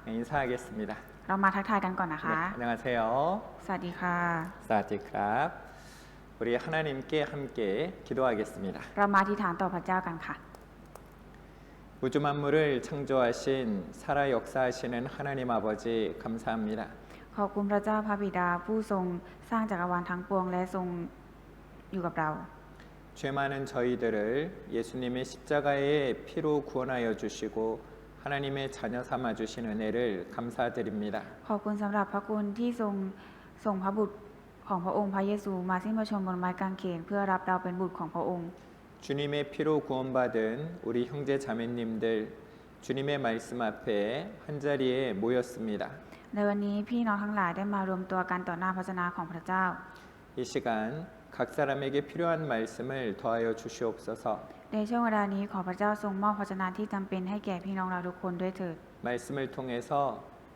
인사하겠습니다. เรามาทักทายกันก่อนนะคะ 네, 안녕하세요. สวัสดีค่ะ 사디크랍. 우리 하나님께 함께 기도하겠습니다. เรามาอธิษฐานต่อพระเจ้ากันค่ะ 우주 만물을 창조하신 살아 역사하시는 하나님 아버지 감사합니다. ขอบคุณพระเจ้าพระบิดาผู้ทรงสร้างจักรวาลทั้งปวงและทรงอยู่กับเรา 죄 많은 저희들을 예수님의 십자가의 피로 구원하여 주시고 하나님의 자녀 삼아 주신 은혜를 감사드립니다. ขอบคุณสำหรับพระคุณที่ทรงส่งพระบุตรของพระองค์พระเยซูมาสิ้นพระชนม์บนไม้กางเขนเพื่อรับเราเป็นบุตรของพระองค์ 주님의 피로 구원받은 우리 형제 자매님들 주님의 말씀 앞에 한자리에 모였습니다. ในวันนี้พี่น้องทั้งหลายได้มารวมตัวกันต่อหน้าพระวจนะของพระเจ้า 이 시간 각 사람에게 필요한 말씀을 더하여 주시옵소서. ในช่วงเวลานี้ขอพระเจ้าทรงมอบพระวจนะที่จำเป็นให้แก่พี่น้องเราทุกคนด้วยเถิด 말씀을 통해서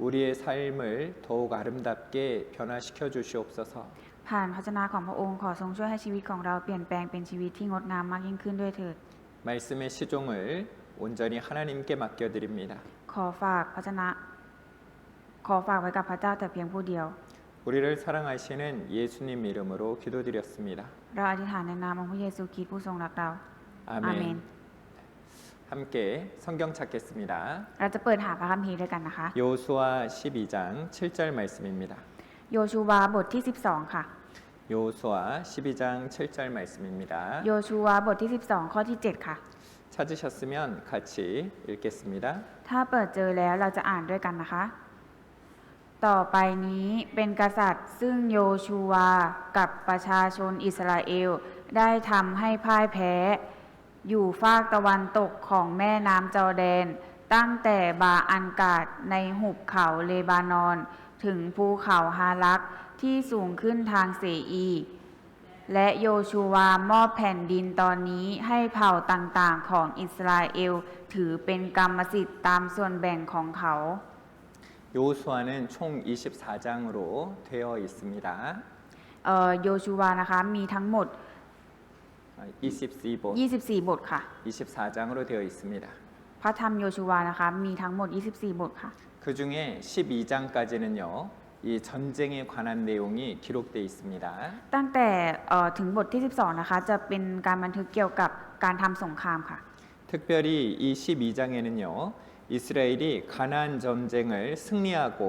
우리의 삶을 더욱 아름답게 변화시켜 주시옵소서. ผ่านพระวจนะของพระองค์ขอทรงช่วยให้ชีวิตของเราเปลี่ยนแปลงเป็นชีวิตที่งดงามมากยิ่งขึ้นด้วยเถิด 말씀의 시종을 온전히 하나님께 맡겨드립니다. ขอฝากพระวจนะขอฝากไว้กับพระเจ้าแต่เพียงผู้เดียว 우리를 사랑하시는 예수님 이름으로 기도드렸습니다. เราอธิษฐานในนามของพระเยซูคริสต์ผู้ทรงรักเรา 아멘. อาเมน 함께 성경 찾겠습니다. เราจะเปิดหาพระคัมภีร์ด้วยกันนะคะ 여호수아 12장 7절 말씀입니다. โยชูวาบทที่12ค่ะ 여호수아 12장 7절 말씀입니다. โยชูวาบทที่12ข้อที่7ค่ะ 찾으셨으면 같이 읽겠습니다. ถ้าเปิดเจอแล้วเราจะอ่านด้วยกันนะคะ ต่อไปนี้เป็นกษัตริย์ซึ่งโยชูวากับประชาชนอิสราเอลได้ทำให้พ่ายแพ้อยู่ฝากตะวันตกของแม่น้ำจอร์แดนตั้งแต่บาอันกาดในหุบเขาเลบานอนถึงภูเขาฮาลักที่สูงขึ้นทางเสอีและโยชูวามอบแผ่นดินตอนนี้ให้เผ่าต่างๆของอิสราเอลถือเป็นกรรมสิทธิ์ตามส่วนแบ่งของเขา 여호수아는 총 24장으로 되어 있습니다. โยชูวานะคะมีทั้งหมด 24번 24 บทค่ะ 24장으로 되어 있습니다. พระธรรมโยชูวานะคะมีทั้งหมด 24 บทค่ะ 그 중에 12장까지는요. 이 전쟁에 관한 내용이 기록되어 있습니다. ตั้งแต่ถึงบทที่12นะคะจะเป็นการบันทึกเกี่ยวกับการทำสงครามค่ะ 특별히 이 12장에는요. 이스라엘이 가나안 전쟁을 승리하고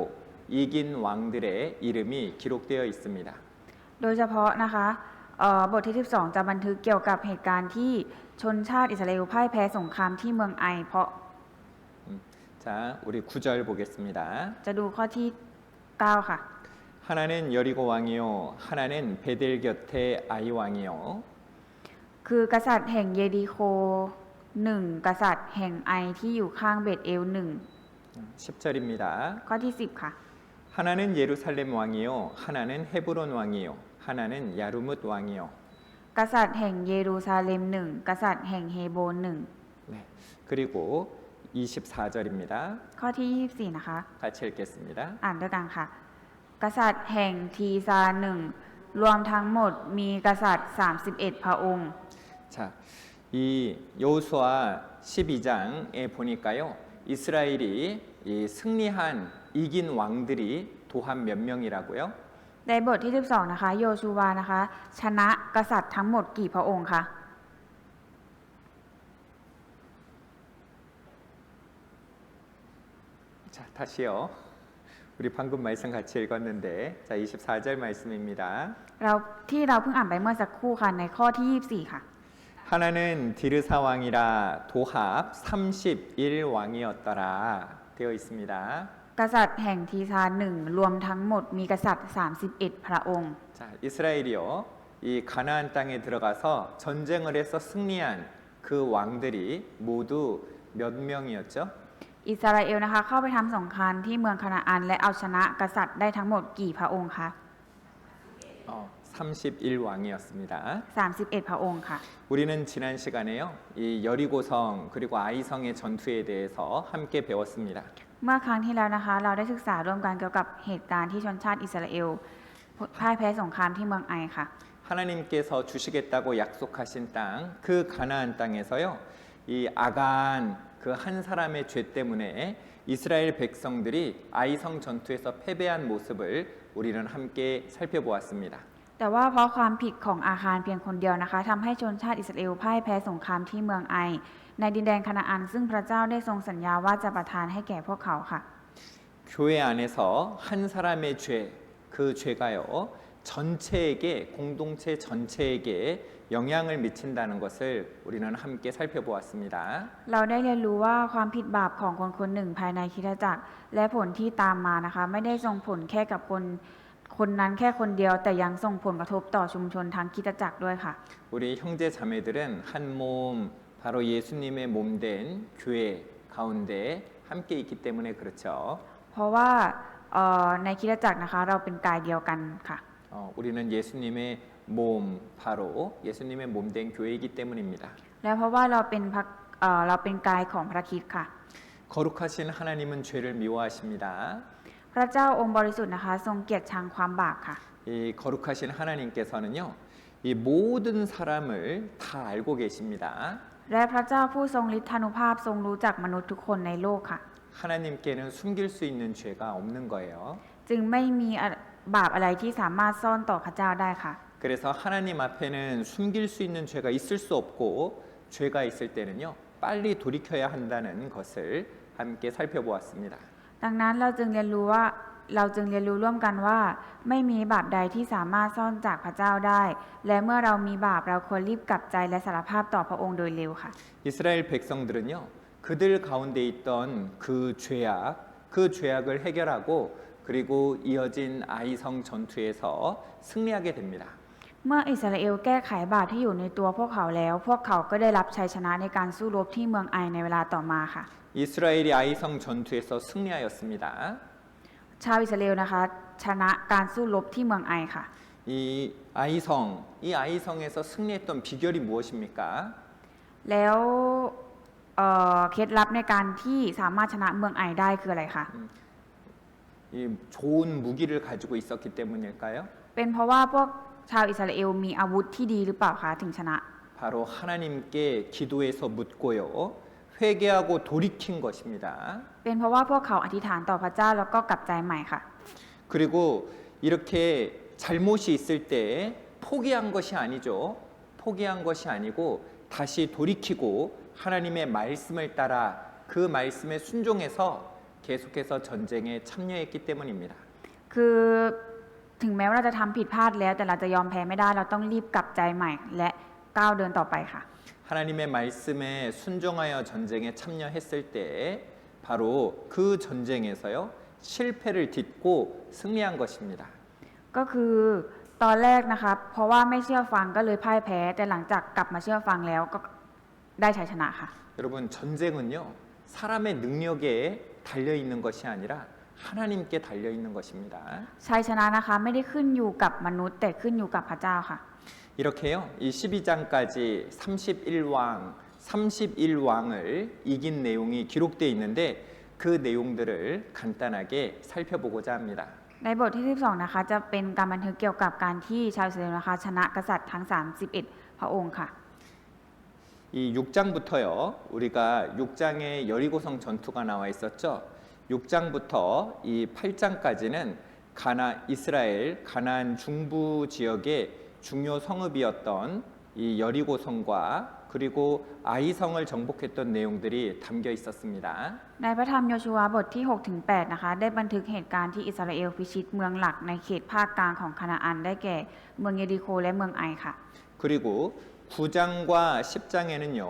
이긴 왕들의 이름이 기록되어 있습니다. โดยเฉพาะนะคะบทที่12จะบันทึกเกี่ยวกับเหตุการณ์ที่ชนชาติอิสราเอลพ่ายแพ้สงครามที่เมืองไอเพราะ 자, 우리 9절 보겠습니다. จะดูข้อที่9ค่ะ 하나는 여리고 왕이요 하나는 베델 곁에 아이 왕이요 คือกษัตริย์แห่งเยริโค1กษัตริย์แห่งไอที่อยู่ข้างเบธเอล1 10절입니다. ข้อที่10ค่ะ 하나는 예루살렘 왕이요 하나는 헤브론 왕이요 하나는 야르뭇 왕이요 กษัตริย์แห่งเยรูซาเล็ม1กษัตริย์แห่งเฮโบน1 네. 그리고 24절입니다. ข้อที่24นะคะ 같이 읽겠습니다. อ่านด้วยกันค่ะ กษัตริย์แห่งทีซา1รวมทั้งหมดมีกษัตริย์31พระองค์ 자, 이 여호수아 12장에 보니까요. 이스라엘이 이 승리한 이긴 왕들이 도한 몇 명이라고요? ในบทที่12นะคะโยชูวานะคะชนะกษัตริย์ทั้งหมดกี่พระองค์คะ 자, 다시요. 우리 방금 말씀 같이 읽었는데 자, 24절 말씀입니다. ที่เราเพิ่งอ่านไปเมื่อสักครู่ค่ะในข้อที่24ค่ะ 하나는 디르사 왕이라 도합 31 왕이었더라 되어 있습니다. กษัตริย์แห่งทีซา1รวมทั้งหมดมีกษัตริย์31พระองค์ 자, 이스라엘이요. 이 가나안 땅에 들어가서 전쟁을 해서 승리한 그 왕들이 모두 몇 명이었죠? อิสราเอลนะคะเข้าไปทำสงครามที่เมืองคานาอันและเอาชนะกษัตริย์ได้ทั้งหมดกี่พระองค์คะ 31 왕이었습니다. 31พระองค์ค่ะ 우리는 지난 시간에요. 이 여리고성 그리고 아이성의 전투에 대해서 함께 배웠습니다. เมื่อครั้งที่แล้วนะคะเราได้ศึกษาร่วมกันเกี่ยวกับเหตุการณ์ที่ชนชาติอิสราเอลพ่ายแพ้สงครามที่เมืองไอค่ะ 하나님께서 주시겠다고 약속하신 땅, 그 가나안 땅에서요. 이 아간 그 한 사람의 죄 때문에 이스라엘 백성들이 아이성 전투에서 패배한 모습을 우리는 함께 살펴보았습니다. แต่ว่าเพราะความผิดของอาคารเพียงคนเดียวนะคะทำให้ชนชาติอิสราเอลพ่ายแพ้สงครามที่เมืองไอในดินแดนคานาอันซึ่งพระเจ้าได้ทรงสัญญาว่าจะประทานให้แก่พวกเขาค่ะ 교회 안에서 한 사람의 죄, 그 죄가요 전체에게 공동체 전체에게 영향을 미친다는 것을 우리는 함께 살펴보았습니다. เราได้เรียนรู้ว่าความผิดบาปของคนคนหนึ่งภายในคริสตจักรและผลที่ตามมานะคะไม่ได้ส่งผลแค่กับคนนั้นแค่คนเดียวแต่ยังส่งผลกระทบต่อชุมชนทั้งคริสตจักรด้วยค่ะ 우리 형제 자매들은 한 몸, 바로 예수님의 몸된 교회 가운데 함께 있기 때문에 그렇죠. เพราะว่าในคริสตจักรนะคะเราเป็นกายเดียวกันค่ะ 우리는 예수님의 몸, 바로 예수님의 몸된 교회이기 때문입니다. และเพราะว่าเราเป็นกายของพระคริสต์ค่ะ 거룩하신 하나님은 죄를 미워하십니다. พระเจ้าองค์บริสุทธิ์นะคะทรงเกลียดชังความบาปค่ะ 이 거룩하신 하나님께서는요, 이 모든 사람을 다 알고 계십니다. และพระเจ้าผู้ทรงฤทธานุภาพทรงรู้จักมนุษย์ทุกคนในโลกค่ะ 하나님께는 숨길 수 있는 죄가 없는 거예요. จึงไม่มีบาปอะไรที่สามารถซ่อนต่อพระเจ้าได้ค่ะ 그래서 하나님 앞에는 숨길 수 있는 죄가 있을 수 없고 죄가 있을 때는요, 빨리 돌이켜야 한다는 것을 함께 살펴보았습니다. ดังนั้นเราจึงเรียนรู้ร่วมกันว่าไม่มีบาปใดที่สามารถซ่อนจากพระเจ้าได้ และเมื่อเรามีบาปเราควรรีบกลับใจและสารภาพต่อพระองค์โดยเร็วค่ะ 이스라엘 백성들은요, 그들 가운데 있던 그 죄악을 해결하고 그리고 이어진 아이성 전투에서 승리하게 됩니다. เมื่ออิสราเอลแก้ไขบาปที่อยู่ในตัวพวกเขาแล้วพวกเขาก็ได้รับชัยชนะในการสู้รบที่เมืองไอในเวลาต่อมาค่ะ 이스라엘이 아이성 전투에서 승리하였습니다. ชาวอิสราเอลนะคะชนะการสู้รบที่เมืองไอค่ะ 이 아이성에서 승리했던 비결이 무엇입니까? แล้วเคล็ดลับในการที่สามารถชนะเมืองไอได้คืออะไรคะ 이 좋은 무기를 가지고 있었기 때문일까요? เป็นเพราะว่าพวกชาวอิสราเอลมีอาวุธที่ดีหรือเปล่าคะถึงชนะ 바로 하나님께 기도해서 묻고요. 회개하고 돌이킨 것입니다. เป็นเพราะว่าพวกเขาอธิษฐานต่อพระเจ้าแล้วก็กลับใจใหม่ค่ะ 그리고 이렇게 잘못이 있을 때 포기한 것이 아니죠. 포기한 것이 아니고 다시 돌이키고 하나님의 말씀을 따라 그 말씀에 순종해서 계속해서 전쟁에 참여했기 때문입니다. คือถึงแม้ว่าเราจะทำผิดพลาดแล้วแต่เราจะยอมแพ้ไม่ได้เราต้องรีบกลับใจใหม่และก้าวเดินต่อไปค่ะ 하나님의 말씀에 순종하여 전쟁에 참여했을 때 바로 그 전쟁에서요 실패를 딛고 승리한 것입니다. ก็คือตอนแรกนะคะเพราะว่าไม่เชื่อฟังก็เลยพ่ายแพ้แต่หลังจากกลับมาเชื่อฟังแล้วก็ได้ชัยชนะค่ะ 여러분 전쟁은요 사람의 능력에 달려 있는 것이 아니라 하나님께 달려 있는 것입니다. ชัยชนะนะคะไม่ได้ขึ้นอยู่กับมนุษย์แต่ขึ้นอยู่กับพระเจ้าค่ะ 이렇게요 이 12장까지 31왕을 이긴 내용이 기록되어 있는데 그 내용들을 간단하게 살펴보고자 합니다. ในบทที่12นะคะจะเป็นการบันทึกเกี่ยวกับการที่ชาวอิสราเอลนะคะชนะกษัตริย์ทั้ง31พระองค์ค่ะ 이 6장부터요 우리가 6장에 여리고성 전투가 나와 있었죠. 6장부터 이 8장까지는 이스라엘 가나안 중부 지역의 중요 성읍이었던 이 여리고성과 그리고 아이성을 정복했던 내용들이 담겨 있었습니다. ในพระธรรมโยชูวาบทที่6ถึง8นะคะได้บันทึกเหตุการณ์ที่อิสราเอลพิชิตเมืองหลักในเขตภาคกลางของคานาอันได้แก่เมืองเยริโคและเมืองไอค่ะ 그리고 9장과 10장에는요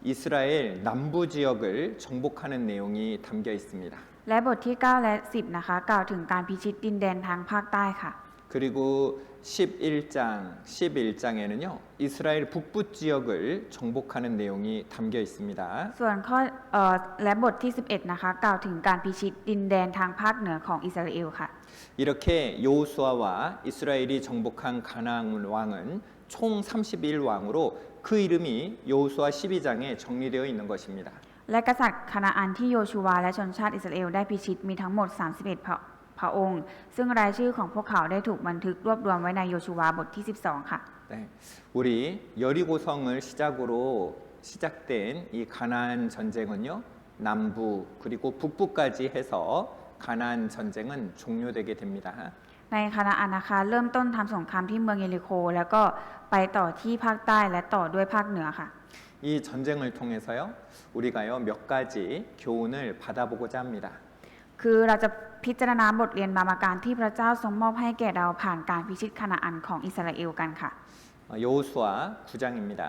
이스라엘 남부 지역을 정복하는 내용이 담겨 있습니다. และบทที่9และ10นะคะกล่าวถึงการพิชิตดินแดนทางภาคใต้ค่ะ 그리고 11장에는요 이스라엘 북부 지역을 정복하는 내용이 담겨 있습니다. ส่วนข้อและบทที่11นะคะกล่าวถึงการพิชิตดินแดนทางภาคเหนือของอิสราเอลค่ะ 이렇게 여호수아와 이스라엘이 정복한 가나안 왕은 총 31왕으로 그 이름이 여호수아 12장에 정리되어 있는 것입니다. และกษัตริย์คานาอันที่โยชูวาและชนชาติอิสราเอลได้พิชิตมีทั้งหมด31พระองค์ซึ่งรายชื่อของพวกเขาได้ถูกบันทึกรวบรวมไว้ในโยชูวาบทที่12ค่ะ 네, 우리 여리고성을 시작으로 시작된 이 가나안 전쟁은요 남부 그리고 북부까지 해서 가나안 전쟁은 종료되게 됩니다. ในคณะอานะคะเริ่มต้นทำสงครามที่เมืองเยริโคแล้วก็ไปต่อที่ภาคใต้และต่อด้วยภาคเหนือค่ะ 이 전쟁을 통해서요, 우리가요 몇 가지 교훈을 받아보고자 합니다. คือเราจะพิจารณาบทเรียนบางประการที่พระเจ้าทรงมอบให้แก่เราผ่านการพิชิตคณาอันของอิสราเอลกันค่ะ 여호수아 9장입니다.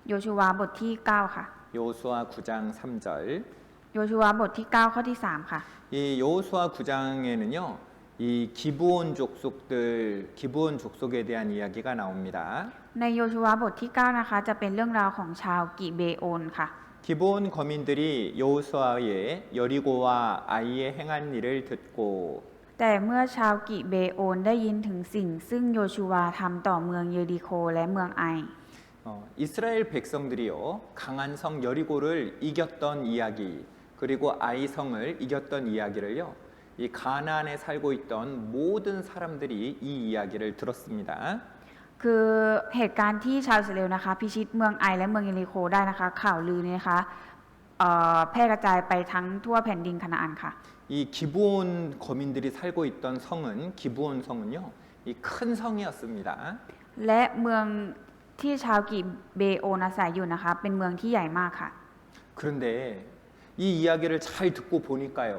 โยชูวาบทที่ 9 ค่ะ 여호수아 9장 3절. โยชูวาบทที่ 9 ข้อที่ 3 ค่ะ 이 여호수아 9장에는요, 이 기브온 족속에 대한 이야기가 나옵니다. ในโยชูวาบทที่ 9 นะคะจะเป็นเรื่องราวของชาวกิเบโอนค่ะ 기브온 거민들이 여호수아의 여리고와 아이에 행한 일을 듣고 แต่เมื่อชาวกิเบโอนได้ยินถึงสิ่งซึ่งโยชูวาทำต่อเมืองเยริโคและเมืองไอ 이스라엘 백성들이요 강한 성 여리고를 이겼던 이야기 그리고 아이 성을 이겼던 이야기를요 이 가나안에 살고 있던 모든 사람들이 이 이야기를 들었습니다. คือเหตุการณ์ที่ชาวอิสราเอลนะคะพิชิตเมืองไอและเมืองเยริโคได้นะคะข่าวลือนี้นะคะแพร่กระจายไปทั้งทั่วแผ่นดินคณาอันค่ะ 이 기브온 거민들이 살고 있던 성은 기브온 성은요 이 큰 성이었습니다. และเมืองที่ชาวกิเบโอนอาศัยอยู่นะคะเป็นเมืองที่ใหญ่มากค่ะ 그런데 이 이야기를 잘 듣고 보니까요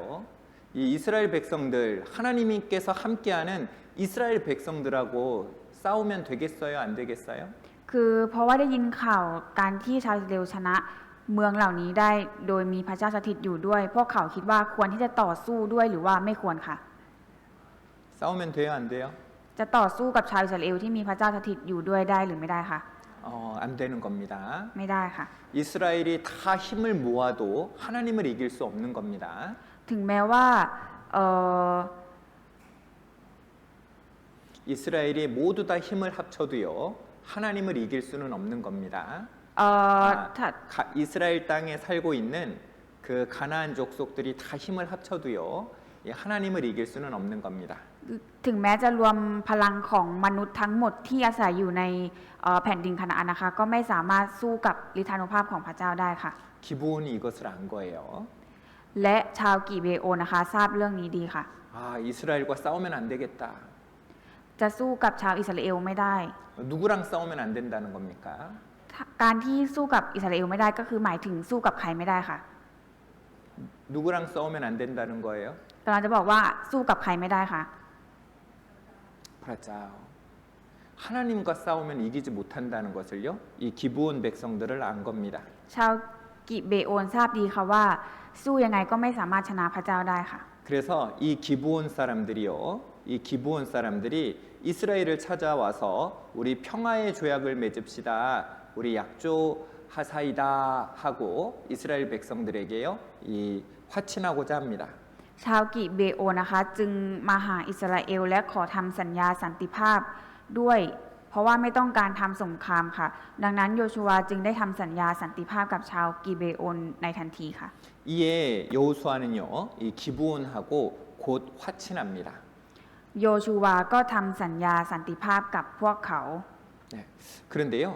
이 이스라엘 백성들 하나님께서 함께하는 이스라엘 백성들하고 싸우면 되겠어요 안 되겠어요? คือเพราะว่าได้ยินข่าวการที่ชาวอิสราเอลชนะเมืองเหล่านี้ได้โดยมีพระเจ้าสถิตอยู่ด้วยพวกเขาคิดว่าควรที่จะต่อสู้ด้วยหรือว่าไม่ควรค่ะ 싸우면 돼요 안 돼요? จะต่อสู้กับชาวอิสราเอลที่มีพระเจ้าสถิตอยู่ด้วยได้หรือไม่ได้ค่ะ 안 되는 겁니다. ไม่ได้ค่ะ 이스라엘이 다 힘을 모아도 하나님을 이길 수 없는 겁니다. ถึงแม้ว่าเอ่อ 이스라엘이 모두 다 힘을 합쳐도요 하나님을 이길 수는 없는 겁니다. ถ้า 이스라엘 땅에 살고 있는 그 가나안 족속들이 다 힘을 합쳐도요 하나님을 이길 수는 없는 겁니다. ถึงแม้จะรวมพลังของมนุษย์ทั้งหมดที่อาศัยอยู่ในแผ่นดินคณาอันนะคะก็ไม่สามารถสู้กับฤทธานุภาพของพระเจ้าได้ค่ะ 기브온이 이것을 안 거예요. และชาวกิเบโอนะคะทราบเรื่องนี้ดีค่ะ 이스라엘과 싸우면 안 되겠다. จะสู้กับชาวอิสราเอลไม่ได้ 누구랑 싸우면 안 된다는 겁니까? การที่สู้กับอิสราเอลไม่ได้ก็คือหมายถึงสู้กับใครไม่ได้ค่ะ 누구랑 싸우면 안 된다는 거예요? กำลังจะบอกว่าสู้กับใครไม่ได้ค่ะ พระเจ้า 하나님과 싸우면 이기지 못한다는 것을요 이 기브온 백성들을 안 겁니다. ชาวกิเบโอนทราบดีค่ะว่าสู้ยังไงก็ไม่สามารถชนะพระเจ้าได้ค่ะ 그래서 이 기브온 사람들이요 이 기브온 사람들이 이스라엘을 찾아와서 우리 평화의 조약을 맺읍시다. 우리 약조하사이다 하고 이스라엘 백성들에게요 이 화친하고자 합니다. ชาวกิเบโอนะคะจึงมาหาอิสราเอลและขอทำสัญญาสันติภาพด้วย เพราะว่าไม่ต้องการทำสงครามค่ะ ดังนั้นโยชูวาจึงได้ทำสัญญาสันติภาพกับชาวกิเบโอนในทันทีค่ะ 이에 여호수아는요 이 기브온하고 곧 화친합니다. โยชูวาก็ทำสัญญาสันติภาพกับพวกเขา 네. 그런데요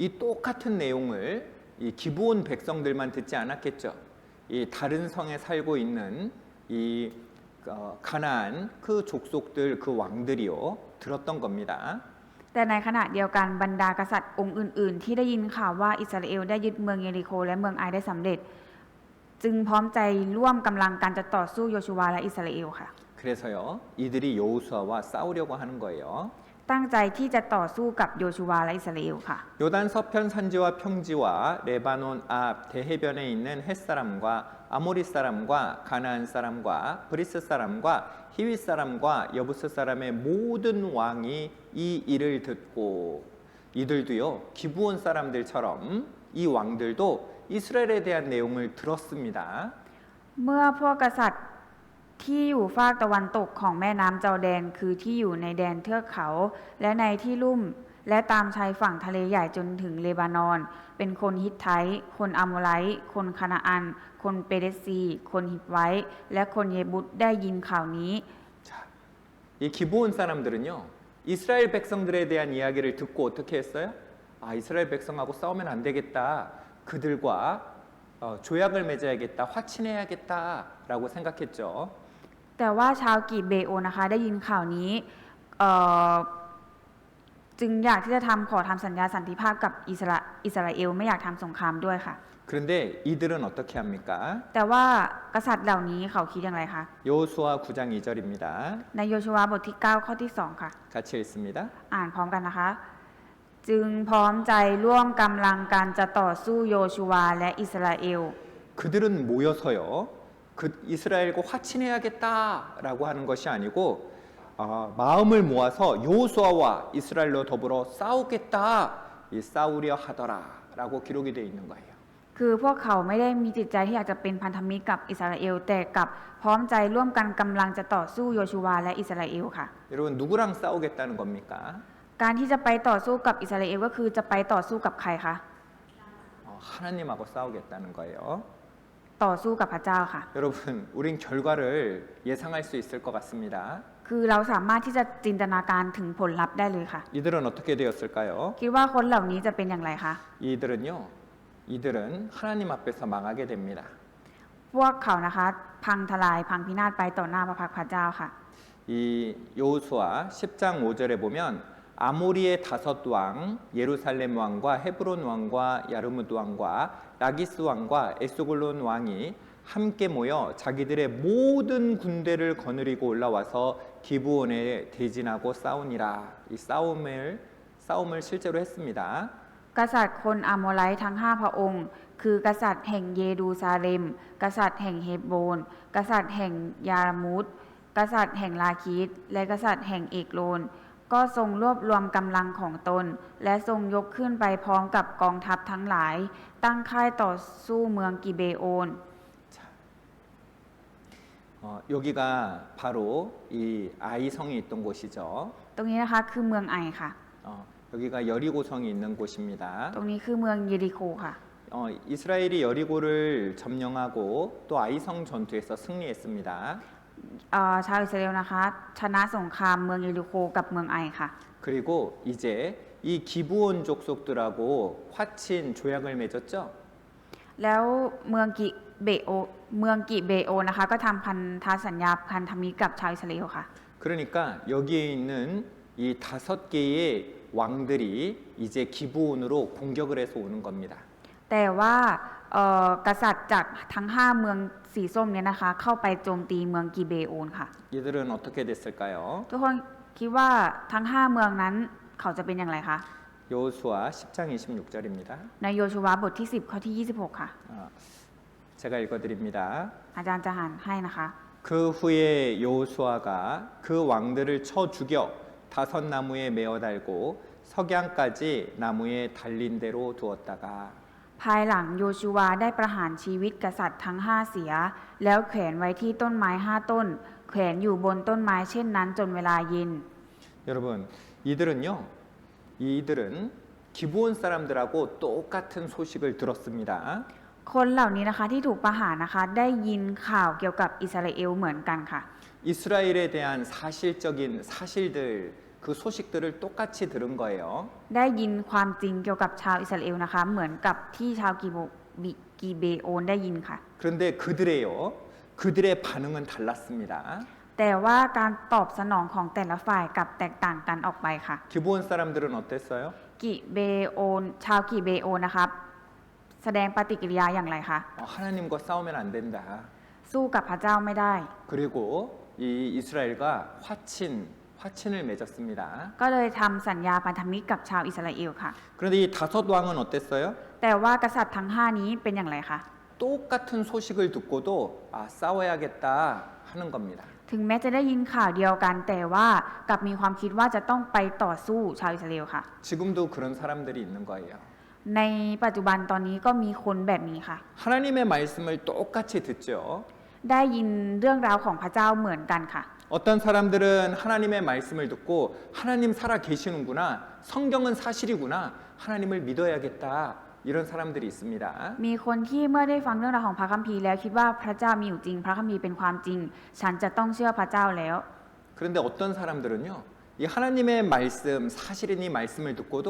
이 똑같은 내용을 이 기브온 백성들만 듣지 않았겠죠. 이 다른 성에 살고 있는 이 가나안 그 족속들 그 왕들이요 들었던 겁니다. แต่ในขณะเดียวกันบรรดากษัตริย์องค์อื่นๆที่ได้ยินข่าวว่าอิสราเอลได้ยึดเมืองเยริโคและเมืองไอได้สำเร็จ จึงพร้อมใจร่วมกำลังกันจะต่อสู้โยชูวาและอิสราเอลค่ะ 그래서요 이들이 여호수아와 싸우려고 하는 거예요. ตั้งใจที่จะต่อสู้กับโยชูวาและอิสราเอลค่ะ 요단 서편 산지와 평지와 레바논 앞 대해변에 있는 햇사람과 아모리 사람과 가나안 사람과 브리스 사람과 히윗 사람과 여부스 사람의 모든 왕이 이 일을 듣고 이들도요 기브온 사람들처럼 이 왕들도 이스라엘에 대한 내용을 들었습니다. เมื่อพวกกษัตริย์ที่อยู่ฝากตะวันตกของแม่น้ำจอร์แดนคือที่อยู่ในแดนเทือกเขา และในที่ลุ่มและตามชายฝั่งทะเลใหญ่จนถึงเลบานอน เป็นคนฮิตไทคนอาโมไรต์คนคานาอัน คนเปเรซี คนฮิตไวท์และคนเยบุตได้ยินข่าวนี้ 자, 이 기브온 사람들은요 이스라엘 백성들에 대한 이야기를 듣고 어떻게 했어요? 이스라엘 백성하고 싸우면 안 되겠다. 그들과 조약을 맺어야겠다, 화친해야겠다라고 생각했죠. แต่ว่าชาวกิเบโอนะคะได้ยินข่าวนี้เอ่อจึงอยากที่จะขอทำสัญญาสันติภาพกับอิสราเอลไม่อยากทำสงครามด้วยค่ะ 그런데 이들은 어떻게 합니까? แต่ว่ากษัตริย์เหล่านี้เขาคิดอย่างไรคะ 여호수아 9장 2절입니다. ในโยชูวาบทที่ 9 ข้อที่ 2 ค่ะ 같이 읽습니다. อ่านพร้อมกันนะคะ จึงพร้อมใจร่วมกำลังกันจะต่อสู้โยชูวาและอิสราเอล 그들은 모여서요. 그 이스라엘과 화친해야겠다라고 하는 것이 아니고 마음을 모아서 여호수아와 이스라엘로 더불어 싸우겠다. 이 싸우려 하더라라고 기록이 되어 있는 거예요. คือพวกเขาไม่ได้มีจิตใจที่อยากจะเป็นพันธมิตรกับอิสราเอลแต่กลับพร้อมใจร่วมกันกำลังจะต่อสู้โยชูวาและอิสราเอลค่ะ 여러분 누구랑 싸우겠다는 겁니까? การที่จะไปต่อสู้กับอิสราเอลก็คือจะไปต่อสู้กับใครคะ 하나님하고 싸우겠다는 거예요. ต่อสู้กับพระเจ้าค่ะ 여러분, 우린 결과를 예상할 수 있을 것 같습니다. คือเราสามารถที่จะจินตนาการถึงผลลัพธ์ได้เลยค่ะ 이들은 어떻게 되었을까요? คิดว่าคนเหล่านี้จะเป็นอย่างไรคะ 이들은 하나님 앞에서 망하게 됩니다. พวกเขานะคะพังทลายพังพินาศไปต่อหน้าพระพักตร์พระเจ้าค่ะ 이 여호수아 10장 5절에 보면 아모리의 5 왕, 예루살렘 왕과 헤브론 왕과 야르무드 왕과 라기스 왕과 에스골론 왕이 함께 모여 자기들의 모든 군대를 거느리고 올라와서 기브온에 대진하고 싸우니라. 이 싸움을 실제로 했습니다. กษัตริย์คนอาโมไลท์ทั้ง 5 พระองค์ คือกษัตริย์แห่งเยรูซาเล็ม กษัตริย์แห่งเฮโบรนกษัตริย์แห่งยามุดกษัตริย์แห่งลาคีสและกษัตริย์แห่งเอกโลนก็ทรงรวบรวมกำลังของตนและทรงยกขึ้นไปพร้อมกับกองทัพทั้งหลายตั้งค่ายต่อสู้เมืองกิเบโอน 여기가 바로 이 아이성이 있던 곳이죠. ตรงนี้นะคะคือเมืองไอค่ะ 여기가 여리고성이 있는 곳입니다. ตรงนี้คือเมืองเยริโคค่ะ 이스라엘이 여리고를 점령하고 또 아이성 전투에서 승리했습니다. ชาวอิสราเอลนะคะชนะสงครามเมืองเยริโคกับเมืองไอค่ะ 그리고 이제 이 기브온 족속들하고 화친 조약을 맺었죠. แล้วเมืองกิเบโอนะคะก็ทำพันธสัญญาพันธมิตรกับชาวอิสราเอลค่ะ 그러니까 여기에 있는 이 5개의 왕들이 이제 기브온으로 공격을 해서 오는 겁니다. แต่ว่ากษัตริย์จากทั้ง 5 เมืองสีส้มเนี่ยนะคะเข้าไปโจมตีเมืองกิเบโอนค่ะ 이들은 어떻게 됐을까요? ทุกคนคิดว่าทั้ง 5 เมืองนั้นเขาจะเป็นอย่างไรคะ 여호수아 10장 26절입니다. ในโยชูวาบทที่ 10 ข้อที่ 26 ค่ะ 제가 읽어드립니다. อาจารย์จะอ่านให้นะคะ 그 후에 여호수아가 그 왕들을 쳐 죽여 5 나무에 메어 달고 석양까지 나무에 달린 대로 두었다가 ภายหลังโยชูวาได้ประหารชีวิตกษัตริย์ทั้ง 5 เสีย แล้วแขวนไว้ที่ต้นไม้ 5 ต้น แขวนอยู่บนต้นไม้เช่นนั้นจนเวลาเย็น 여러분 이들은 기브온 사람들하고 똑같은 소식을 들었습니다. คนเหล่านี้นะคะที่ถูกประหารนะคะได้ยินข่าวเกี่ยวกับอิสราเอลเหมือนกันค่ะ 이스라엘에 대한 사실적인 사실들 그 소식들을 똑같이 들은 거예요. ได้ยินความจริงเกี่ยวกับชาวอิสราเอลนะคะเหมือนกับที่ชาวกิเบโอนได้ยินค่ะ 그런데 그들의 반응은 달랐습니다. แต่ว่าการตอบสนองของแต่ละฝ่ายกลับแตกต่างกันออกไปค่ะ 기브온 사람들은 어땠어요? ชาวกิเบโอนนะคะแสดงปฏิกิริยาอย่างไรคะ 하나님과 싸우면 안 된다. สู้กับพระเจ้าไม่ได้ 그리고 이 이스라엘과 화친을 맺었습니다. ก็เลยทำสัญญาพันธมิตรกับชาวอิสราเอลค่ะ 그런데 이 5 왕은 어땠어요? แต่ว่ากษัตริย์ทั้ง 5 นี้เป็นอย่างไรคะ 똑같은 소식을 듣고도 싸워야겠다 하는 겁니다. ถึงแม้จะได้ยินข่าวเดียวกัน แต่ว่ากลับมีความคิดว่าจะต้องไปต่อสู้ชาวอิสราเอลค่ะ 지금도 그런 사람들이 있는 거예요. ในปัจจุบันตอนนี้ก็มีคนแบบนี้ค่ะ 하나님의 말씀을 똑같이 듣죠. ได้ยินเรื่องราวของพระเจ้าเหมือนกันค่ะ 어떤 사람들은 하나님의 말씀을 듣고 하나님 살아 계시는구나. 성경은 사실이구나. 하나님을 믿어야겠다. 이런 사람들이 있습니다. มีคนที่เมื่อได้ฟังเรื่องราวของพระคัมภีร์แล้วคิดว่าพระเจ้ามีอยู่จริงพระคัมภีร์เป็นความจริงฉันจะต้องเชื่อพระเจ้าแล้ว 그런데 어떤 사람들은요. 이 하나님의 말씀 사실인 이 말씀을 듣고도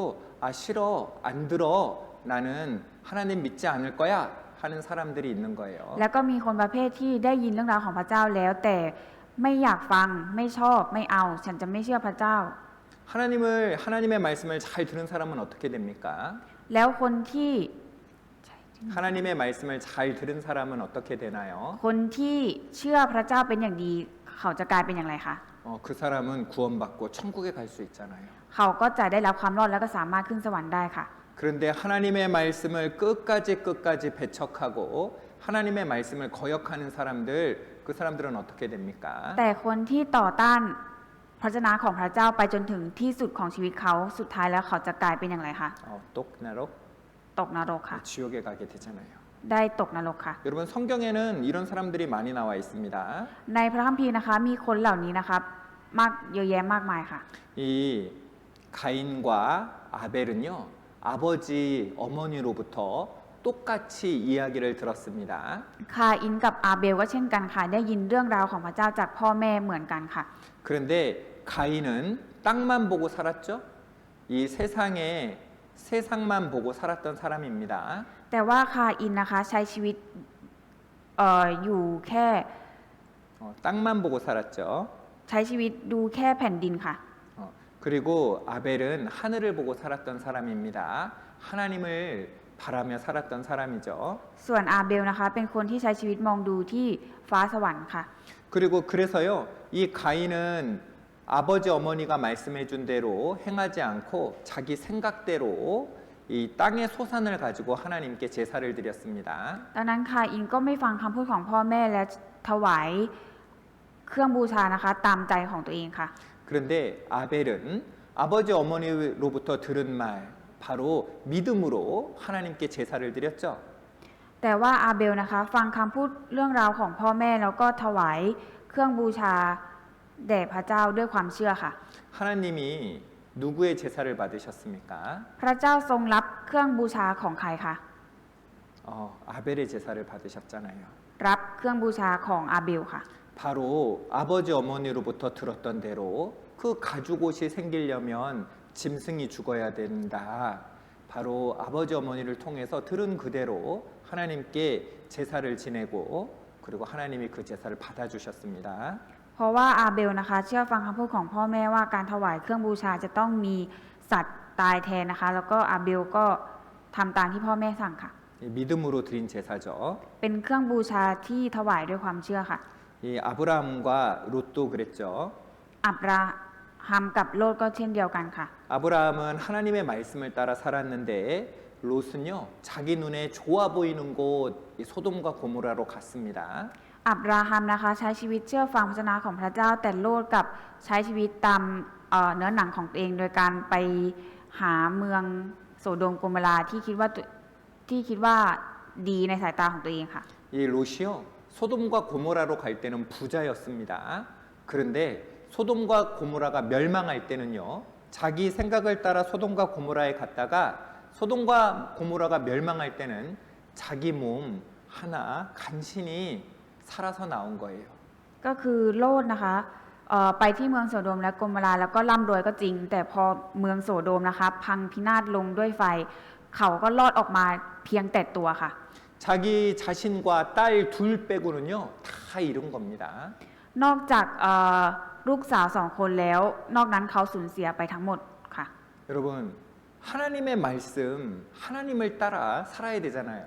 싫어 안 들어 나는 하나님 믿지 않을 거야 하는 사람들이 있는 거예요. แล้วก็มีคนประเภทที่ได้ยินเรื่องราวของพระเจ้าแล้วแต่ไม่อยากฟังไม่ชอบไม่เอาฉันจะไม่เชื่อพระเจ้า 하나님의 말씀을 잘 들은 사람은 어떻게 됩니까? แล้วคนที่ 하나님의 말씀을 잘 들은 사람은 어떻게 되나요? คนที่เชื่อพระเจ้าเป็นอย่างดีเขาจะกลายเป็นอย่างไรคะ 그 사람은 구원받고 천국에 갈 수 있잖아요. เขาก็จะได้รับความรอดแล้วก็สามารถขึ้นสวรรค์ได้ค่ะ 그런데 하나님의 말씀을 끝까지 배척하고 하나님의 말씀을 거역하는 사람들, 그 사람들은 어떻게 됩니까? แต่คนที่ต่อต้านพระวจนะของพระเจ้าไปจนถึงที่สุดของชีวิตเขาสุดท้ายแล้วเขาจะกลายเป็นอย่างไรคะ 똑나록 ตกนรกค่ะ 지옥에 가게 되잖아요. ได้ตกนรกค่ะ 여러분 성경에는 이런 사람들이 많이 나와 있습니다. ในพระคัมภีร์นะคะมีคนเหล่านี้นะคะมากเยอะแยะมากมายค่ะ 이 가인과 아벨은요 아버지 어머니로부터 똑같이 이야기를 들었습니다. คาอินกับอาเบลก็เช่นกันค่ะได้ยินเรื่องราวของพระเจ้าจากพ่อแม่เหมือนกันค่ะ 그런데 가인은 땅만 보고 살았죠. 이 세상만 보고 살았던 사람입니다. แต่ว่าคาอินนะคะใช้ชีวิตอยู่แค่ 땅만 보고 살았죠. ใช้ชีวิตดูแค่แผ่นดินค่ะ 그리고 아벨은 하늘을 보고 살았던 사람입니다. 하나님을 바라며 살았던 사람이죠. ส่วนอาเบลนะคะเป็นคนที่ใช้ชีวิตมองดูที่ฟ้าสวรรค์ค่ะ 그리고 그래서요 이 가인은 아버지 어머니가 말씀해 준 대로 행하지 않고 자기 생각대로 이 땅의 소산을 가지고 하나님께 제사를 드렸습니다. ดังนั้นคาอินก็ไม่ฟังคำพูดของพ่อแม่และถวายเครื่องบูชานะคะตามใจของตัวเองค่ะ 그런데 아벨은 아버지 어머니로부터 들은 말 바로 믿음으로 하나님께 제사를 드렸죠. แต่ว่าอาเบลนะคะฟังคำพูดเรื่องราวของพ่อแม่แล้วก็ถวายเครื่องบูชาแด่พระเจ้าด้วยความเชื่อค่ะ 하나님이 누구의 제사를 받으셨습니까? พระเจ้าทรงรับเครื่องบูชาของใครคะ 아벨의 제사를 받으셨잖아요. รับเครื่องบูชาของอาเบลค่ะ 바로 아버지 어머니로부터 들었던 대로 그 가죽옷이 생기려면 짐승이 죽어야 된다. 바로 아버지 어머니를 통해서 들은 그대로 하나님께 제사를 지내고 그리고 하나님이 그 제사를 받아주셨습니다. เพราะว่าอาเบลนะคะเชื่อฟังคำพูดของพ่อแม่ว่าการถวายเครื่องบูชาจะต้องมีสัตว์ตายแทนนะคะ แล้วก็อาเบลก็ทำตามที่พ่อแม่สั่งค่ะ 믿음으로 드린 제사죠. เป็นเครื่องบูชาที่ถวายด้วยความเชื่อค่ะ 이 아브라함과 롯도 그랬죠. อับราฮัมกับโลดก็เช่นเดียวกันค่ะ 아브라함은 하나님의 말씀을 따라 살았는데 롯은요 자기 눈에 좋아 보이는 곳 소돔과 고모라로 갔습니다. อับราฮัมนะคะใช้ชีวิตเชื่อฟังพระวจนะของพระเจ้าแต่โลดกับใช้ชีวิตตามเนื้อหนังของตัวเองโดยการไปหาเมืองโสโดมโกโมราที่คิดว่าดีในสายตาของตัวเองค่ะ 이 롯이요 소돔과 고모라로 갈 때는 부자였습니다. 그런데 소돔과 고모라가 멸망할 때는요 자기 생각을 따라 소돔과 고모라에 갔다가 소돔과 고모라가 멸망할 때는 자기 몸 하나 간신히 살아서 나온 거예요. ก็คือโลดนะคะไปที่เมืองโสโดมและโกโมราแล้วก็ร่ำรวยก็จริง แต่พอเมืองโสโดมนะคะพังพินาศลงด้วยไฟ เขาก็รอดออกมาเพียงแต่ตัวค่ะ 자기 자신과 딸 둘 빼고는요 다 잃은 겁니다. นอกจากลูกสาว2 คนแล้วนอกนั้นเขาสูญเสียไปทั้งหมดค่ะ 여러분 하나님의 말씀 하나님을 따라 살아야 되잖아요.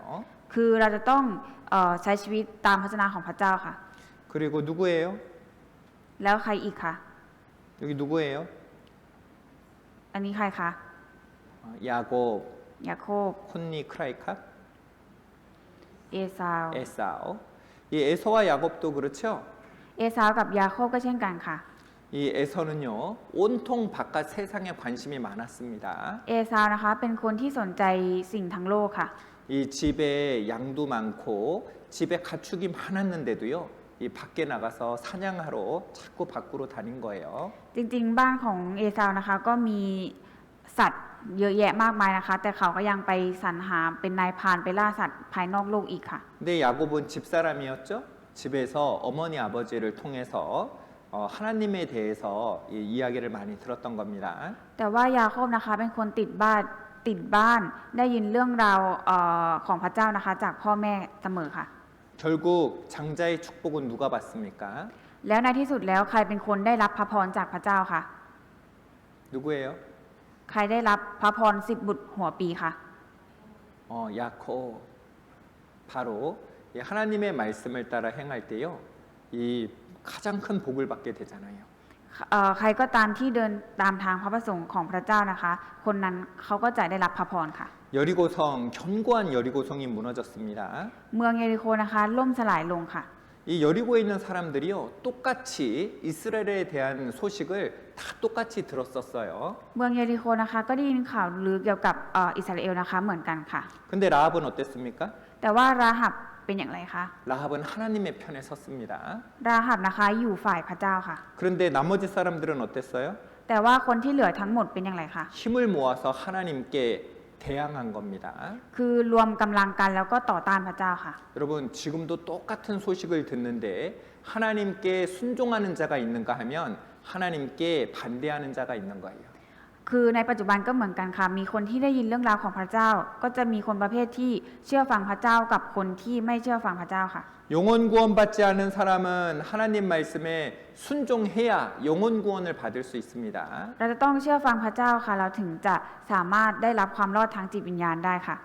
คือเราจะต้องใช้ชีวิตตามพระวจนะของพระเจ้าค่ะ 그리고 누구예요? แล้วใครอีกคะ 여기 누구예요? อันนี้ใครคะ 야곱, ยาโคบ 콘니, 크라이캅, เอซาว 에사오. 이 에서와 야곱도 그렇죠. เอซาวกับยาโคบก็เช่นกันค่ะ 이 에서는요 온통 바깥 세상에 관심이 많았습니다. เอซาวนะคะเป็นคนที่สนใจสิ่งทั้งโลกค่ะ 이 집에 양도 많고 집에 가축이 많았는데도요 이 밖에 나가서 사냥하러 자꾸 밖으로 다닌 거예요. จริงๆบ้านของเอซาวนะคะก็มีสัตว์เยอะแยะมากมายนะคะ แต่เขาก็ยังไปสรรหาเป็นนายพรานไปล่าสัตว์ภายนอกโลกอีกค่ะ 근데 야곱은 집사람이었죠. 집에서 어머니 아버지를 통해서 하나님에 대해서 이야기를 많이 들었던 겁니다. แต่ว่ายาโคบนะคะเป็นคนติดบ้าน ติดบ้านได้ยินเรื่องราวของพระเจ้านะคะจากพ่อแม่เสมอค่ะ 결국 장자의 축복은 누가 받습니까? แล้วในที่สุดแล้วใครเป็นคนได้รับพระพรจากพระเจ้าคะ 누구예요? ใครได้รับพระพร10 บุตรหัวปีคะ 야코. 바로 이 하나님의 말씀을 따라 행할 때요, 이 가장 큰 복을 받게 되잖아요. ใครก็ตามที่เดินตามทางพระประสงค์ของพระเจ้านะคะ คนนั้นเขาก็จะได้รับพระพรค่ะ 여리고성, 견고한 여리고성이 무너졌습니다. เมืองเยริโคนะคะล่มสลายลงค่ะ 이 여리고에 있는 사람들이요, 똑같이 이스라엘에 대한 소식을 다 똑같이 들었었어요. เมืองเยริโคนะคะก็ได้ยินข่าวลือเกี่ยวกับอิสราเอลนะคะเหมือนกันค่ะ 근데 라합은 어땠습니까? แต่ว่าราหับเป็นอย่างไรคะ 라합은 하나님의 편에 섰습니다. ราหับนะคะอยู่ฝ่ายพระเจ้าค่ะ 그런데 나머지 사람들은 어땠어요? แต่ว่าคนที่เหลือทั้งหมดเป็นอย่างไรคะ 힘을 모아서 하나님께 대항한 겁니다. คือรวมกำลังกันแล้วก็ต่อต้านพระเจ้าค่ะ 여러분, 지금도 똑같은 소식을 듣는데 하나님께 순종하는 자가 있는가 하면 하나님께 반대하는 자가 있는 거예요. คือในปัจจุบันก็เหมือนกันค่ะ มีคนที่ได้ยินเรื่องราวของพระเจ้า ก็จะมีคนประเภทที่เชื่อฟังพระเจ้ากับคนที่ไม่เชื่อฟังพระเจ้าค่ะ 영혼 구원받지 않은 사람은 하나님 말씀에 순종해야 영혼 구원을 받을 수 있습니다. เราจะต้องเชื่อฟังพระเจ้าค่ะเราถึงจะสามารถได้รับความรอดทางจิตวิญญาณได้ค่ะ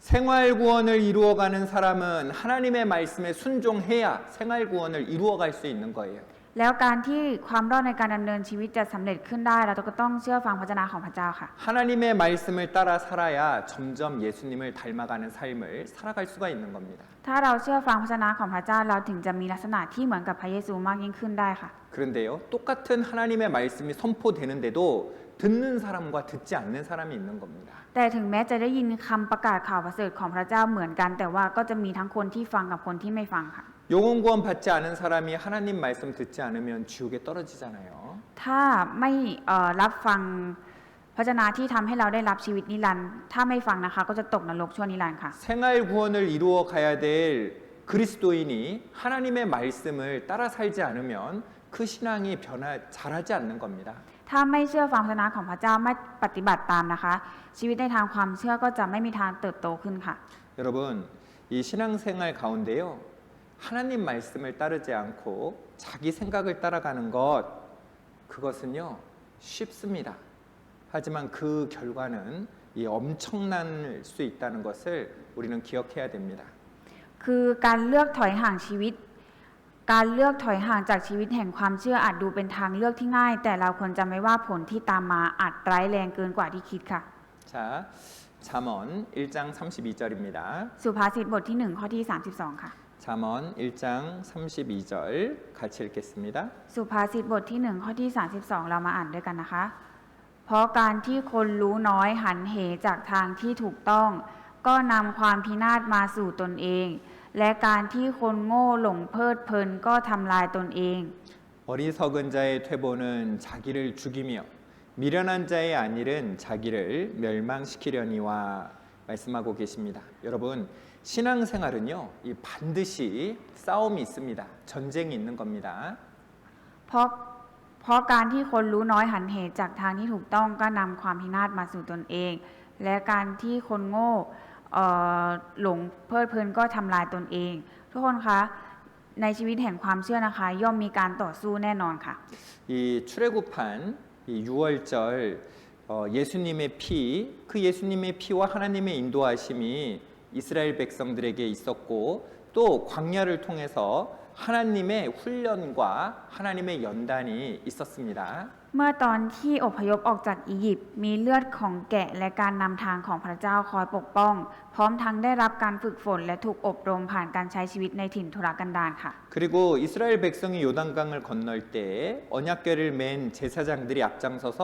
생활 구원을 이루어가는 사람은 하나님의 말씀에 순종해야 생활 구원을 이루어갈 수 있는 거예요. แล้วการที่ความรอดในการดำเนินชีวิตจะสำเร็จขึ้นได้เราก็ต้องเชื่อฟังพระเจ้าของพระเจ้าค่ะ 하나님의 말씀을 따라 살아야 점점 예수님을 닮아가는 삶을 살아갈 수가 있는 겁니다. ถ้าเราเชื่อฟังพระเจ้าของพระเจ้าเราถึงจะมีลักษณะที่เหมือนกับพระเยซูมากยิ่งขึ้นได้ค่ะ 그런데요, 똑같은 하나님의 말씀이 선포되는데도 듣는 사람과 듣지 않는 사람이 있는 겁니다. แต่ถึงแม้จะได้ยินคำประกาศข่าวประเสริฐของพระเจ้าเหมือนกัน แต่ว่าก็จะมีทั้งคนที่ฟังกับคนที่ไม่ฟังค่ะ 영혼 구원 받지 않은 사람이 하나님 말씀 듣지 않으면 지옥에 떨어지잖아요. ถ้าไม่รับฟังพระเจ้าที่ทำให้เราได้รับชีวิตนิรันดร์ถ้าไม่ฟังนะคะก็จะตกนรกชั่วนิรันดร์ค่ะ 생활 구원을 이루어 가야 될 그리스도인이 하나님의 말씀을 따라 살지 않으면 그 신앙이 자라지 않는 겁니다. ถ้าไม่เชื่อฟังพระเจ้าของพระเจ้าไม่ปฏิบัติตามนะคะ ชีวิตในทางความเชื่อก็จะไม่มีทางเติบโตขึ้นค่ะ 여러분, 이 신앙생활 가운데요, 하나님 말씀을 따르지 않고 자기 생각을 따라가는 것, 그것은요 쉽습니다. 하지만 그 결과는 이 엄청날 수 있다는 것을 우리는 기억해야 됩니다. คือการเลือกถอยห่างชีวิต การเลือกถอยห่างจากชีวิตแห่งความเชื่ออาจดูเป็นทางเลือกที่ง่าย แต่เราควรจำไว้ว่าผลที่ตามมาอาจร้ายแรงเกินกว่าที่คิดค่ะ 자, 잠언 1장 32절입니다. สุภาษิตบทที่1ข้อที่32ค่ะ 잠언 1장 32절 같이 읽겠습니다. สุภาษิตบทที่1ข้อที่32เรามาอ่านด้วยกันนะคะ เพราะการที่คนรู้น้อยหันเหจากทางที่ถูกต้อง ก็นำความพินาศมาสู่ตนเอง และการที่คนโง่หลงเพลิดเพลินก็ทำลายตนเอง 어리석은 자의 퇴보는 자기를 죽이며 미련한 자의 안일은 자기를 멸망시키려니와 말씀하고 계십니다. 여러분, 신앙생활은요, 이 반드시 싸움이 있습니다. 전쟁이 있는 겁니다. เพราะการที่คนรู้น้อยหันเหจากทางที่ถูกต้องก็นำความพินาศมาสู่ตนเอง และการที่คนโง่หลงเพลิดเพลินก็ทำลายตนเอง ทุกคนคะในชีวิตแห่งความเชื่อนะคะ ย่อมมีการต่อสู้แน่นอนค่ะ 이 출애굽한 이 6월절 예수님의 피, 그 예수님의 피와 하나님의 인도하심이 이스라엘 백성들에게 있었고 또 광야를 통해서 하나님의 훈련과 하나님의 연단이 있었습니다. เมื่อตอนที่อพยพออกจากอียิปต์มีเลือดของแกะและการนำทางของพระเจ้าคอยปกป้อง พร้อมทั้งได้รับการฝึกฝนและถูกอบรมผ่านการใช้ชีวิตในถิ่นทุรกันดารค่ะ 그리고 이스라엘 백성이 요단강을 건널 때 언약궤를 맨 제사장들이 앞장서서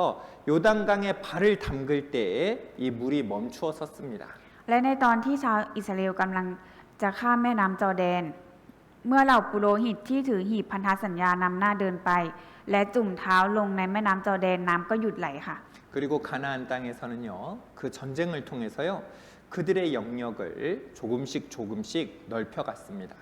요단강에 발을 담글 때에 이 물이 멈추어 섰습니다. และในตอนที่ชาวอิสราเอลกำลังจะข้ามแม่น้ำจอร์แดน เมื่อเหล่าปุโรหิตที่ถือหีบพันธสัญญานำหน้าเดินไป และจุ่มเท้าลงในแม่น้ำจอร์แดนน้ำก็หยุดไหลค่ะ 그리고 가나안 땅에서는요, 그 전쟁을 통해서요, 그들의 영역을 조금씩 넓혀갔습니다.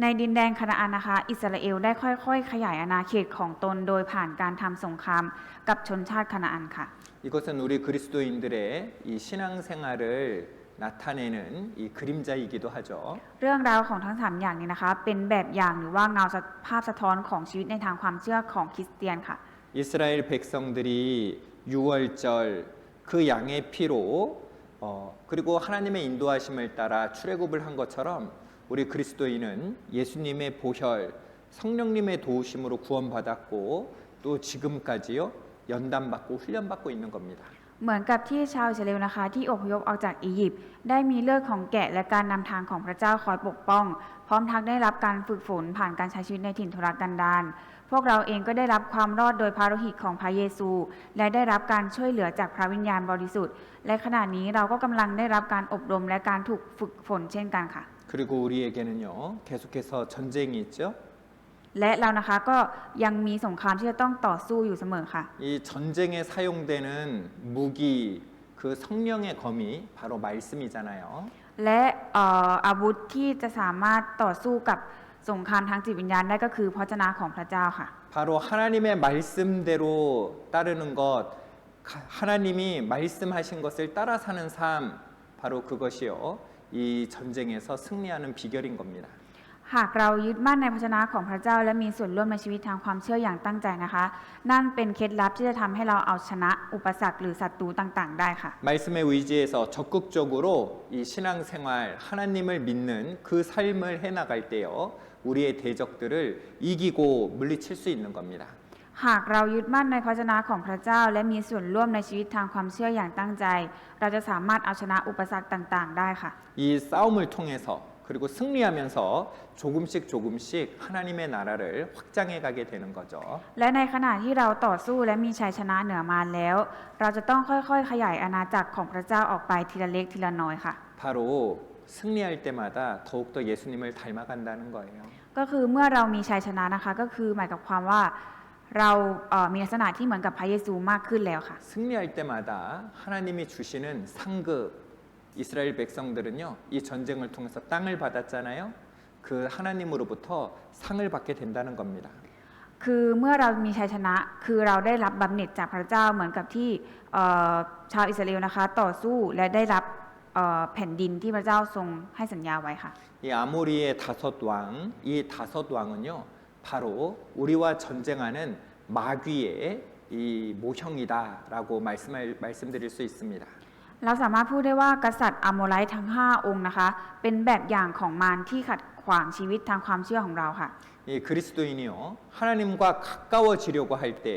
ในดินแดนคานาอันนะคะ อิสราเอลได้ค่อยๆ ขยายอาณาเขตของตนโดยผ่านการทำสงครามกับชนชาติคานาอันค่ะ 이것은 우리 그리스도인들의 이 신앙생활을 나타내는 이 그림자이기도 하죠. เรื่องราวของทั้งสามอย่างนี้นะคะ เป็นแบบอย่างหรือว่าเงาภาพสะท้อนของชีวิตในทางความเชื่อของคริสเตียนค่ะ 이스라엘 백성들이 유월절 그 양의 피로 그리고 하나님의 인도하심을 따라 출애굽을 한 것처럼 우리 그리스도인은 예수님의 보혈, 성령님의 도우심으로 구원받았고 또 지금까지요 연단받고 훈련받고 있는 겁니다. เหมือนกับที่ชาวอิสราเอลนะคะที่อพยพออกจากอียิปต์ได้มีเลือดของแกะและการนำทางของพระเจ้าคอยปกป้อง พร้อมทั้งได้รับการฝึกฝนผ่านการใช้ชีวิตในถิ่นทุรกันดารพวกเราเองก็ได้รับความรอดโดยพระโลหิตของพระเยซู และได้รับการช่วยเหลือจากพระวิญญาณบริสุทธิ์และขณะนี้เราก็กำลังได้รับการอบรมและการถูกฝึกฝนเช่นกันค่ะ 그리고 우리에게는요 계속해서 전쟁이 있죠. และเรานะคะก็ยังมีสงครามที่จะต้องต่อสู้อยู่เสมอค่ะ 이 전쟁에 사용되는 무기 그 성령의 검이 바로 말씀이잖아요. และอาวุธที่จะสามารถต่อสู้กับสงครามทางจิตวิญญาณได้ก็คือพระวจนะของพระเจ้าค่ะ 바로 하나님의 말씀대로 따르는 것, 하나님이 말씀하신 것을 따라 사는 삶, 바로 그것이요 이 전쟁에서 승리하는 비결인 겁니다. หากเรายึดมั่นในพระวจนะของพระเจ้าและมีส่วนร่วมในชีวิตทางความเชื่ออย่างตั้งใจนะคะ นั่นเป็นเคล็ดลับที่จะทำให้เราเอาชนะอุปสรรคหรือศัตรูต่างๆ ได้ค่ะ 말씀에 의지해서 적극적으로 이 신앙생활, 하나님을 믿는 그 삶을 해나갈 때요 우리의 대적들을 이기고 물리칠 수 있는 겁니다. หากเรายึดมั่นในพระวจนะของพระเจ้าและมีส่วนร่วมในชีวิตทางความเชื่ออย่างตั้งใจ เราจะสามารถเอาชนะอุปสรรคต่างๆ ได้ค่ะ 이 싸움을 통해서 그리고 승리하면서 조금씩 하나님의 나라를 확장해 가게 되는 거죠. และในขณะที่เราต่อสู้และมีชัยชนะเหนือมารแล้ว เราจะต้องค่อยๆ ขยายอาณาจักรของพระเจ้าออกไปทีละเล็กทีละน้อยค่ะ 바로 승리할 때마다 더욱더 예수님을 닮아간다는 거예요. ก็คือเมื่อเรามีชัยชนะนะคะก็คือหมายกับความว่าเรามีลักษณะที่เหมือนกับพระเยซูมากขึ้นแล้วค่ะ 승리할 때마다 하나님이 주시는 상급 이스라엘 백성들은요 이 전쟁을 통해서 땅을 받았잖아요. 그 하나님으로부터 상을 받게 된다는 겁니다. คือเมื่อเรามีชัยชนะคือเราได้รับบำเหน็จจากพระเจ้าเหมือนกับที่ชาวอิสราเอลนะคะต่อสู้และได้รับแผ่นดินที่พระเจ้าทรงให้สัญญาไว้ค่ะ 이 아모리의 다섯 왕, 이 다섯 왕은요 바로 우리와 전쟁하는 마귀의 이 모형이다라고 말씀드릴 수 있습니다. เราสามารถพูดได้ว่ากษัตริย์อาโมไลท์ทั้ง5องค์นะคะเป็นแบบอย่างของมารที่ขัดขวางชีวิตทางความเชื่อของเราค่ะ 이 그리스도인이요 하나님과 가까워지려고 할 때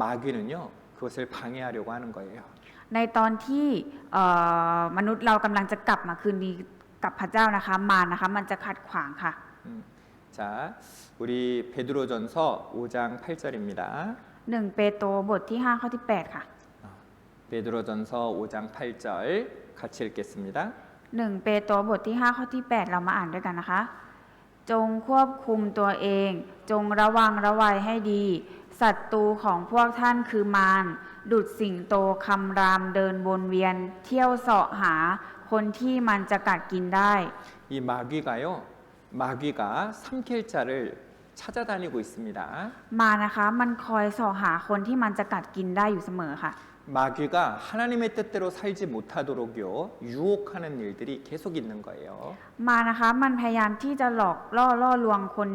마귀는요 그것을 방해하려고 하는 거예요. ในตอนที่มนุษย์เรากำลังจะกลับมาคืนดีกับพระเจ้านะคะมารนะคะมันจะขัดขวางค่ะ 자, 우리 베드로전서 5장 8절입니다. 1 เปโตรบทที่5ข้อที่8ค่ะ 베드로전서 5장 8절 같이 읽겠습니다. 1 เปโตรบทที่5ข้อที่8เรามาอ่านด้วยกันนะคะ จงควบคุมตัวเอง จงระวังระวัยให้ดี ศัตรูของพวกท่านคือมารดุจสิงโตคำรามเดินวนเวียน เที่ยวเสาะหาคนที่มันจะกัดกินได้ 이 마귀가 삼킬 자를 찾아다니고 있습니다. มานะคะมันคอยเสาะหาคนที่มันจะกัดกินได้อยู่เสมอค่ะ 마귀가 하나님의 뜻대로 살지 못하도록요 유혹하는 일들이 계속 있는 거예요. มานะคะมันพยายามที่จะหลอกล่อลวงคน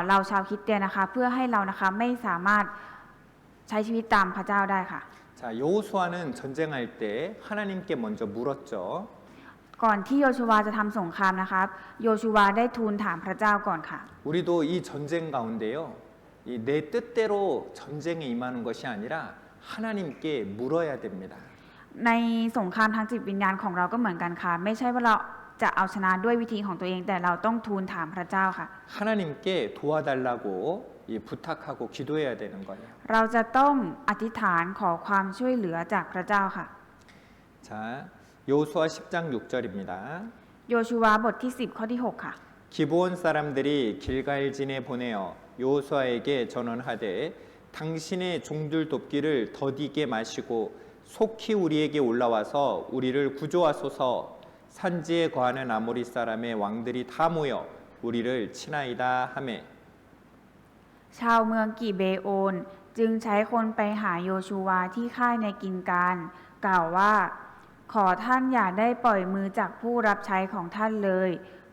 เราชาวคริสเตียนนะคะเพื่อให้เรานะคะไม่สามารถใช้ชีวิตตามพระเจ้าได้ค่ะ 자, 여호수아는 전쟁할 때 하나님께 먼저 물었죠. ก่อนที่โยชูวาจะทำสงครามนะคะโยชูวาได้ทูลถามพระเจ้าก่อนค่ะ 우리도 이 전쟁 가운데요. 이 내 뜻대로 전쟁에 임하는 것이 아니라 하나님께 물어야 됩니다. ในสงครามทางจิตวิญญาณของเราก็เหมือนกันค่ะไม่ใช่ว่าเราจะเอาชนะด้วยวิธีของตัวเองแต่เราต้องทูลถามพระเจ้าค่ะ 하나님께 도와달라고 부탁하고 기도해야 되는 거예요. เราจะต้องอธิษฐานขอความช่วยเหลือจากพระเจ้าค่ะ 자, 여호수아 10장 6절입니다. โยชูวาบทที่10ข้อที่6ค่ะ 기브온 사람들이 길갈진에 보내어 여호수아에게 전언하되 당신의 종들 돕기를 더디게 마시고 속히 우리에게 올라와서 우리를 구조하소서. 산지에 거하는 아모리 사람의 왕들이 다 모여 우리를 치나이다 하매 ชาวเมืองกิเบโอนจึงใช้คนไปหาโยชูวาที่ค่ายในกินการ กล่าวว่า ขอท่านอย่าได้ปล่อยมือจากผู้รับใช้ของท่านเลย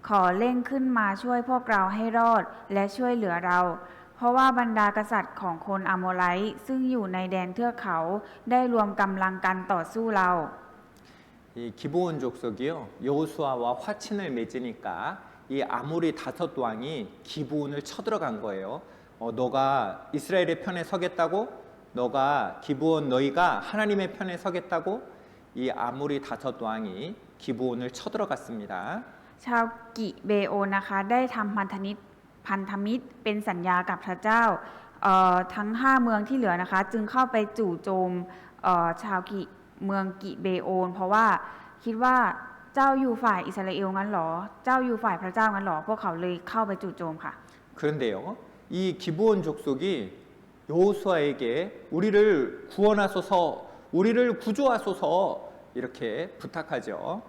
ขอเร่งขึ้นมาช่วยพวกเราให้รอดและช่วยเหลือเรา เพราะว่าบรรดากษัตริย์ของคนอาโมไลต์ซึ่งอยู่ในแดนเทือกเขาได้รวมกำลังกันต่อสู้เรา 이 기브온 족속이요 여호수아와 화친을 맺으니까 이 아모리 5 왕이 기브온을 쳐들어간 거예요. 너가 이스라엘의 편에 서겠다고? 너가 기브온 너희가 하나님의 편에 서겠다고? 이 아모리 5 왕이 기브온을 쳐들어갔습니다. ชาวกิเบโอนนะคะได้ทำพันธมิตรเป็นสัญญากับพระเจ้าทั้ง5เมืองที่เหลือนะคะจึงเข้าไปจู่โจมชาวเมืองกิเบโอนเพราะว่าคิดว่าเจ้าอยู่ฝ่ายอิสราเอลงั้นหรอเจ้าอยู่ฝ่ายพระเจ้างั้นหรอพวกเขาเลยเข้าไปจู่โจมค่ะ 그런데요 이 기브온 족속이 여호수아에게 우리를 구원하소서 우리를 구조하소서 이렇게 부탁하죠.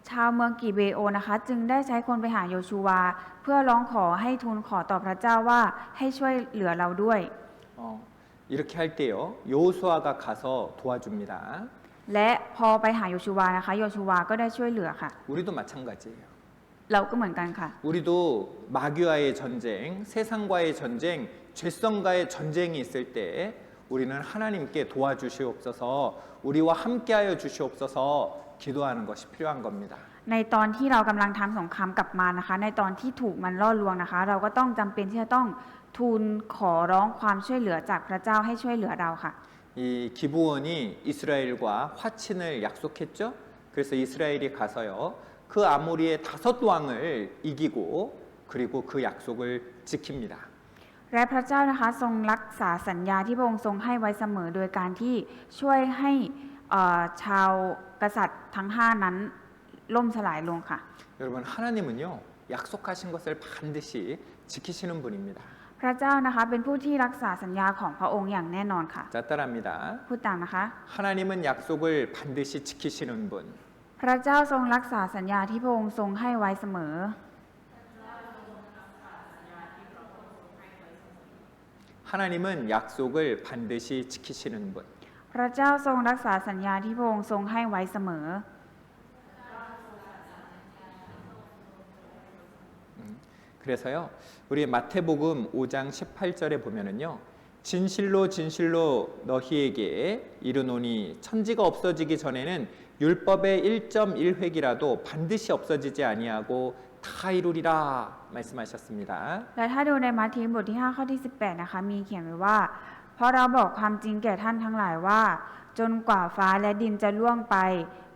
ชาวเมืองกิเบโอนะคะจึงได้ใช้คนไปหาโยชูวาเพื่อร้องขอให้ทูลขอต่อพระเจ้าว่าให้ช่วยเหลือเราด้วย 이렇게 할 때요 여호수아가 가서 도와줍니다. และพอไปหาโยชูวานะคะโยชูวาก็ได้ช่วยเหลือค่ะ 우리도 마찬가지예요. เราก็เหมือนกันค่ะ 우리도 마귀와의 전쟁, 세상과의 전쟁, 죄성과의 전쟁이 있을 때 우리는 하나님께 도와주시옵소서, 우리와 함께하여 주시옵소서 기도하는 것이 필요한 겁니다. ในตอนที่เรากำลังทำสงครามกับมารนะคะในตอนที่ถูกมันล่อลวงนะคะ เราก็ต้องจำเป็นที่จะต้องทูลขอร้องความช่วยเหลือจากพระเจ้าให้ช่วยเหลือเราค่ะ 이 기브온이 이스라엘과 화친을 약속했죠. 그래서 이스라엘이 가서요 그 아모리의 5 왕을 이기고 그리고 그 약속을 지킵니다. และพระเจ้านะคะทรงรักษาสัญญาที่พระองค์ทรงให้ไว้เสมอโดยการที่ช่วยให้ชาวกษัตริย์ทั้ง5นั้นล่มสลายลงค่ะ 여러분 하나님은요 약속하신 것을 반드시 지키시는 분입니다. พระเจ้านะคะเป็นผู้ที่รักษาสัญญาของพระองค์อย่างแน่นอนค่ะ 자 따라합니다. พูดตามนะคะ 하나님은 약속을 반드시 지키시는 분. พระเจ้าทรงรักษาสัญญาที่พระองค์ทรงให้ไว้เสมอ 하나님은 약속을 반드시 지키시는 분. พระเจ้าทรงรักษาสัญญาที่พระองค์ทรงให้ไว้เสมอ 그래서요 우리 마태복음 5장 18절에 보면은요 진실로 진실로 너희에게 이르노니 천지가 없어지기 전에는 율법의 1.1획이라도 반드시 없어지지 아니하고 다 이루리라 말씀하셨습니다. และถ้าดูในมัทธิวบทที่5ข้อที่18นะคะมีเขียนไว้ว่าเพราะเราบอกความจริงแก่ท่านทั้งหลายว่าจนกว่าฟ้าและดินจะล่วงไป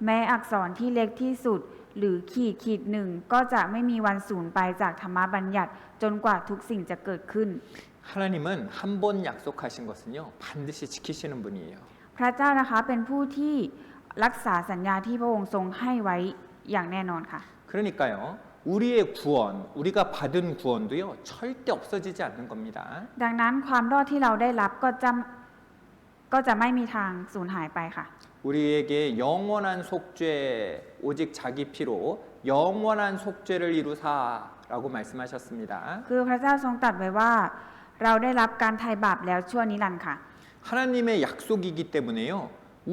แม้อักษรที่เล็กที่สุดหรือขีดหนึ่งก็จะไม่มีวันสูญไปจากธรรมบัญญัติจนกว่าทุกสิ่งจะเกิดขึ้น 하나님은 한 번 약속하신 것은요 반드시 지키시는 분이에요. พระเจ้านะคะเป็นผู้ที่รักษาสัญญาที่พระองค์ทรงให้ไว้อย่างแน่นอนค่ะ 그러니까요 우리의 구원, 우리가 받은 구원도요 절대 없어지지 않는 겁니다. ดังนั้นความรอดที่เราได้รับก็จะไม่มีทางสูญหายไปค่ะ 우리에게 영원한 속죄 오직 자기 피로 영원한 속죄를 이루사라고 말씀하셨습니다. คือพระเจ้าทรงตรัสไว้ว่าเราได้รับการไถ่บาปแล้วชั่วนิรันดร์ค่ะ 하나님의 약속이기 때문에요.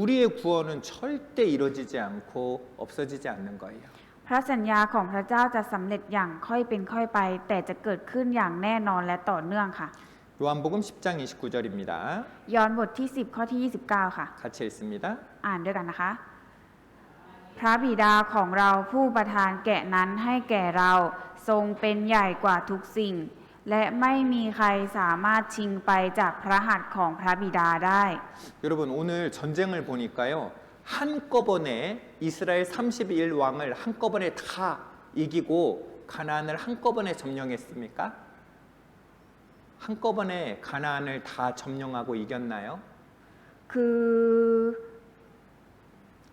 우리의 구원은 절대 이루어지지 않고 없어지지 않는 거예요. พระสัญญาของพระเจ้าจะสำเร็จอย่างค่อยเป็นค่อยไปแต่จะเกิดขึ้นอย่างแน่นอนและต่อเนื่องค่ะ 요한복음 10장 29절입니다. ยอห์นบทที่10ข้อที่29ค่ะ 같이 읽습니다. อ่านด้วยกันนะคะ พระบิดาของเราผู้ประทานแกะนั้นให้แก่เราทรงเป็นใหญ่กว่าทุกสิ่ง และไม่มีใครสามารถชิงไปจากพระหัตถ์ของพระบิดาได้ 여러분 오늘 전쟁을 보니까요. 한꺼번에 이스라엘 31왕을 한꺼번에 다 이기고 가나안을 한꺼번에 점령했습니까? 한꺼번에 가나안을 다 점령하고 이겼나요? 그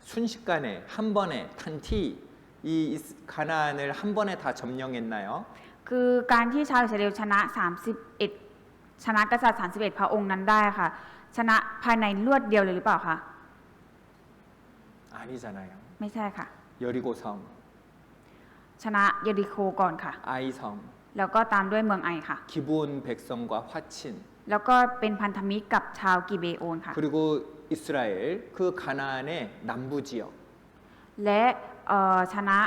순식간에 한 번에 탄티 이 가나안을 한 번에 다 점령했나요? คือการที่ชาวอิสราเอลชนะ31ชนะกษัตริย์31พระองค์นั้นได้ค่ะชนะภายในรวดเดียวเลยหรือเปล่าคะ 아니잖아요. ไม่ใช่ค่ะ 여리고성, ชนะเยริโคก่อนค่ะ 아이성, แล้วก็ตามด้วยเมืองไอค่ะ 기브온 백성과 화친 แล้วก็เป็นพันธมิตรกับชาวกิเบโอนค่ะ 그리고 이스라엘 그 가나안의 남부 지역 และชนะ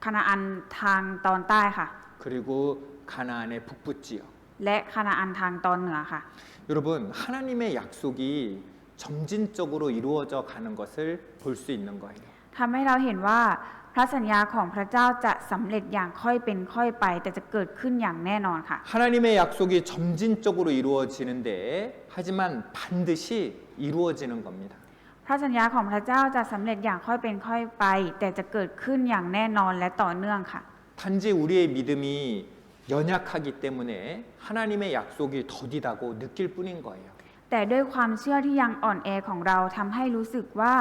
คานาอันทางตอนใต้ค่ะ 그리고 가나안의 북부 지역 และคานาอันทางตอนเหนือค่ะ 여러분 하나님의 약속이 점진적으로 이루어져 가는 것을 볼 수 있는 거예요. ทำให้เราเห็นว่าพระสัญญาของพระเจ้าจะสำเร็จอย่างค่อยเป็นค่อยไป แต่จะเกิดขึ้นอย่างแน่นอนค่ะ 하나님의 약속이 점진적으로 이루어지는데 하지만 반드시 이루어지는 겁니다. พระสัญญาของพระเจ้าจะสำเร็จอย่างค่อยเป็นค่อยไป แต่จะเกิดขึ้นอย่างแน่นอนและต่อเนื่องค่ะ 단지 우리의 믿음이 연약하기 때문에 하나님의 약속이 더디다고 느낄 뿐인 거예요. แต่ด้วยความเชื่อที่ยังอ่อนแอของเราทำให้รู้สึกว่า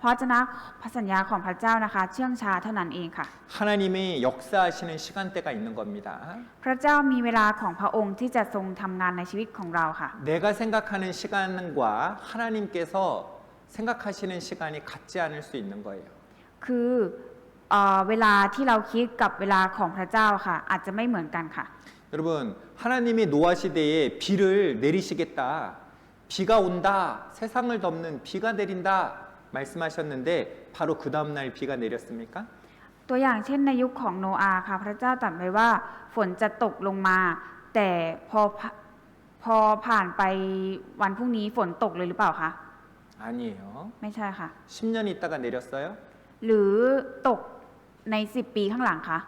พระพระสัญญาของพระเจ้านะคะเชื่องช้าเท่านั้นเองค่ะ 하나님이 역사하시는 시간대가 있는 겁니다. พระเจ้ามีเวลาของพระองค์ที่จะทรงทำงานในชีวิตของเราค่ะ 내가 생각하는 시간과 하나님께서 생각하시는 시간이 같지 않을 수 있는 거예요. คือเวลาที่เราคิดกับเวลาของพระเจ้าค่ะ อาจจะไม่เหมือนกันค่ะ 여러분 하나님이 노아 시대에 비를 내리시겠다. 비가 온다. 세상을 덮는 비가 내린다. 말씀하셨는데 바로 그 다음 날 비가 내렸습니까? ตัวอย่างเช่นในยุคของโนอาห์ค่ะ พระเจ้าตรัสไว้ว่าฝนจะตกลงมา แต่พอผ่านไปวันพรุ่งนี้ฝนตกเลยหรือเปล่าคะ 아니에요. ไม่ใช่ค่ะ 10년 있다가 내렸어요? หรือตกใน10 ปีข้างหลังคะ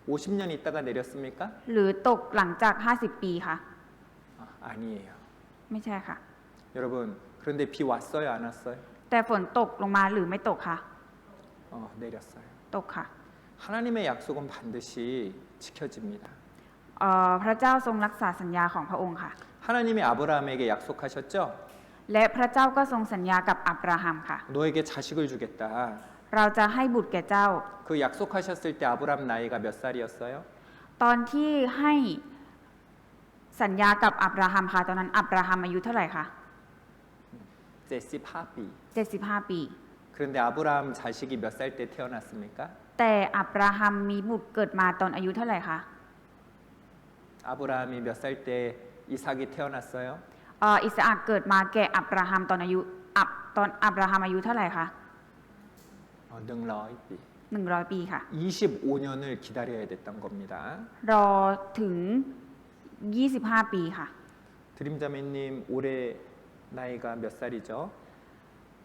50년 있다가 내렸습니까? หรือตกหลังจาก50 ปีคะ 아니에요. ไม่ใช่ค่ะ 여러분 그런데 비 왔어요? 안 왔어요? แต่ฝนตกลงมาหรือไม่ตกคะ 내렸어요. ตกค่ะ 하나님의 약속은 반드시 지켜집니다. พระเจ้าทรงรักษาสัญญาของพระองค์ค่ะ 하나님이 아브라함에게 약속하셨죠? และพระเจ้าก็ทรงสัญญากับอับราฮัมค่ะ 너에게 자식을 주겠다. เราจะให้บุตรแก่เจ้า 그 약속하셨을 때 아브라함 나이가 몇 살이었어요? ตอนที่ให้สัญญากับอับราฮัมค่ะตอนนั้นอับราฮัมอายุเท่าไหร่คะ 75비. 75 ปี 그런데 아브라함 자식이 몇 살 때 태어났습니까? แต่อับราฮัมมีบุตรเกิดมาตอนอายุเท่าไหร่คะ 아브라함이 몇 살 때 이삭이 태어났어요? อิสอัคเกิดมาแก่อับราฮัมตอนอับราฮัมอายุเท่าไหร่คะ 100비. 100 ปีค่ะ 25년을 기다려야 됐던 겁니다. รอถึง 25 ปีค่ะ 드림자매님 올해 나이가 몇 살이죠?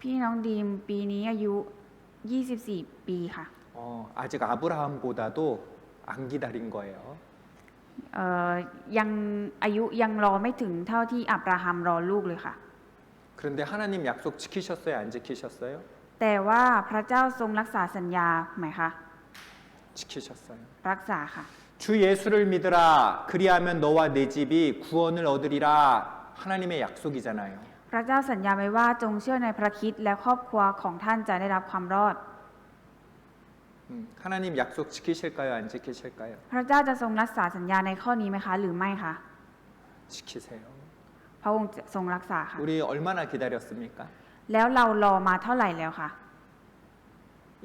พี่น้องดีมปีนี้อายุ 24 ปีค่ะ 아직 아브라함보다도 안 기다린 거예요. ยังอายุยังรอไม่ถึงเท่าที่อับราฮัมรอลูกเลยค่ะ 그런데 하나님 약속 지키셨어요? 안 지키셨어요? แต่ว่าพระเจ้าทรงรักษาสัญญาไหมคะ 지키셨어요. รักษาค่ะ 주 예수를 믿으라. 그리하면 너와 내 집이 구원을 얻으리라. 하나님의 약속이잖아요. พระเจ้าสัญญาไว้ว่าจงเชื่อในพระคริสต์และครอบครัวของท่านจะได้รับความรอด 하나님 약속 지키실까요? 안 지키실까요? พระเจ้าจะทรงรักษาสัญญาในข้อนี้ไหมคะ หรือไม่คะ 지키세요. พระองค์จะทรงรักษาค่ะ 우리 얼마나 기다렸습니까? แล้วเรารอมาเท่าไหร่แล้วคะ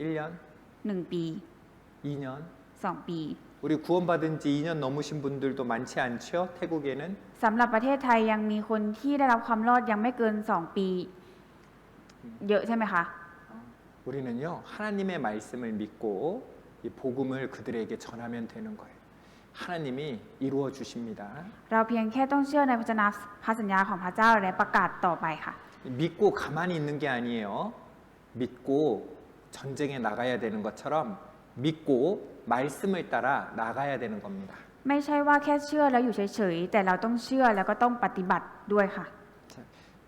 1년? 1 ปี 2년? 2 ปี 우리 구원받은 지 2년 넘으신 분들도 많지 않죠? 태국에는? สำหรับประเทศไทยยังมีคนที่ได้รับความรอดยังไม่เกิน 2 ปี เยอะใช่ไหมคะ 우리는요 하나님의 말씀을 믿고 이 복음을 그들에게 전하면 되는 거예요. 하나님이 이루어 주십니다. เราเพียงแค่ต้องเชื่อในพระสัญญาของพระเจ้าและประกาศต่อไปค่ะ 믿고 가만히 있는 게 아니에요. 믿고 전쟁에 나가야 되는 것처럼 믿고 말씀을 따라 나가야 되는 겁니다. ไม่ใช่ว่าแค่เชื่อแล้วอยู่เฉยๆแต่เราต้องเชื่อแล้วก็ต้องปฏิบัติด้วยค่ะ 자,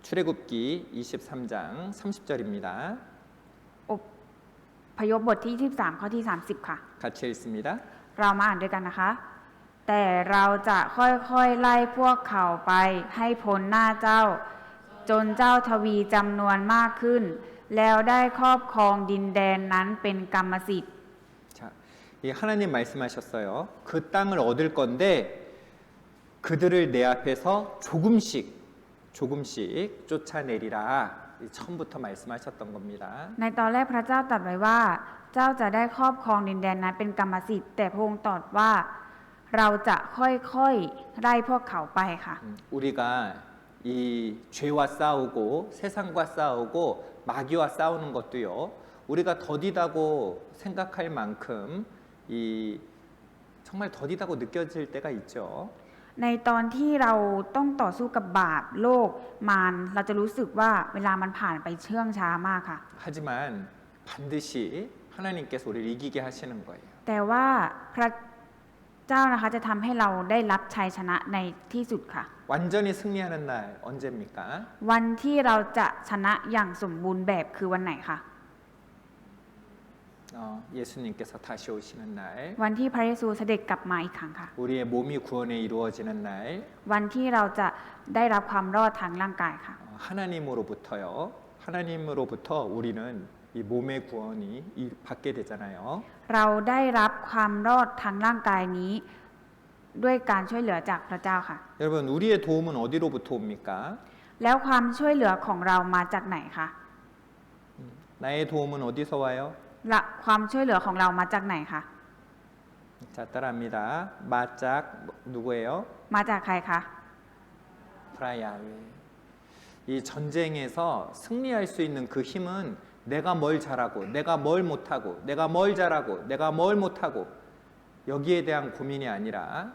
출애굽기 23장 30절입니다. พยพบทที่23ข้อที่30ค่ะ 같이 읽습니다. เรามาอ่านด้วยกันนะคะ แต่เราจะค่อยๆไล่พวกเขาไปให้พ้นหน้าเจ้า จนเจ้าทวีจำนวนมากขึ้น แล้วได้ครอบครองดินแดนนั้นเป็นกรรมสิทธิ์ 자, 이 하나님 말씀하셨어요. 그 땅을 얻을 건데 그들을 내 앞에서 조금씩 쫓아내리라. 처음부터 말씀하셨던 겁니다. ในตอนแรกพระเจ้าตรัสไว้ว่า เจ้าจะได้ครอบครองดินแดนนั้นเป็นกรรมสิทธิ์แต่พระองค์ตรัสว่าเราจะค่อยๆไล่พวกเขาไปค่ะ 우리가 이 죄와 싸우고 세상과 싸우고 마귀와 싸우는 것도요. 우리가 더디다고 생각할 만큼 이 정말 더디다고 느껴질 때가 있죠. ในตอนที่เราต้องต่อสู้กับบาปโลกมารเราจะรู้สึกว่าเวลามันผ่านไปเชื่องช้ามากค่ะ 하지만 반드시 하나님께서 우리를 이기게 하시는 거예요. แต่ว่าพระเจ้านะคะจะทำให้เราได้รับชัยชนะในที่สุดค่ะ 완전히 승리하는 날 언제입니까? วันที่เราจะชนะอย่างสมบูรณ์แบบคือวันไหนคะ 예수님께서 다시 오시는 날, วันที่พระเยซูเสด็จกลับมาอีกครั้งค่ะ 우리의 몸이 구원에 이루어지는 날, วันที่เราจะได้รับความรอดทางร่างกายค่ะ 하나님으로부터요. 하나님으로부터 우리는 이 몸의 구원이 받게 되잖아요. เราได้รับความรอดทางร่างกายนี้ ด้วยการช่วยเหลือจากพระเจ้าค่ะ 여러분, 우리의 도움은 어디로부터 옵니까? แล้วความช่วยเหลือของเรามาจากไหนคะ 나의 도움은 어디서 와요? และความช่วยเหลือของเรามาจากไหนคะ 자, 따라합니다. 마짝 누구예요? มาจากใครคะ 프라야웨. 이 전쟁에서 승리할 수 있는 그 힘은 내가 뭘 잘하고, 내가 뭘 못하고, 내가 뭘 잘하고, 내가 뭘 못하고 여기에 대한 고민이 아니라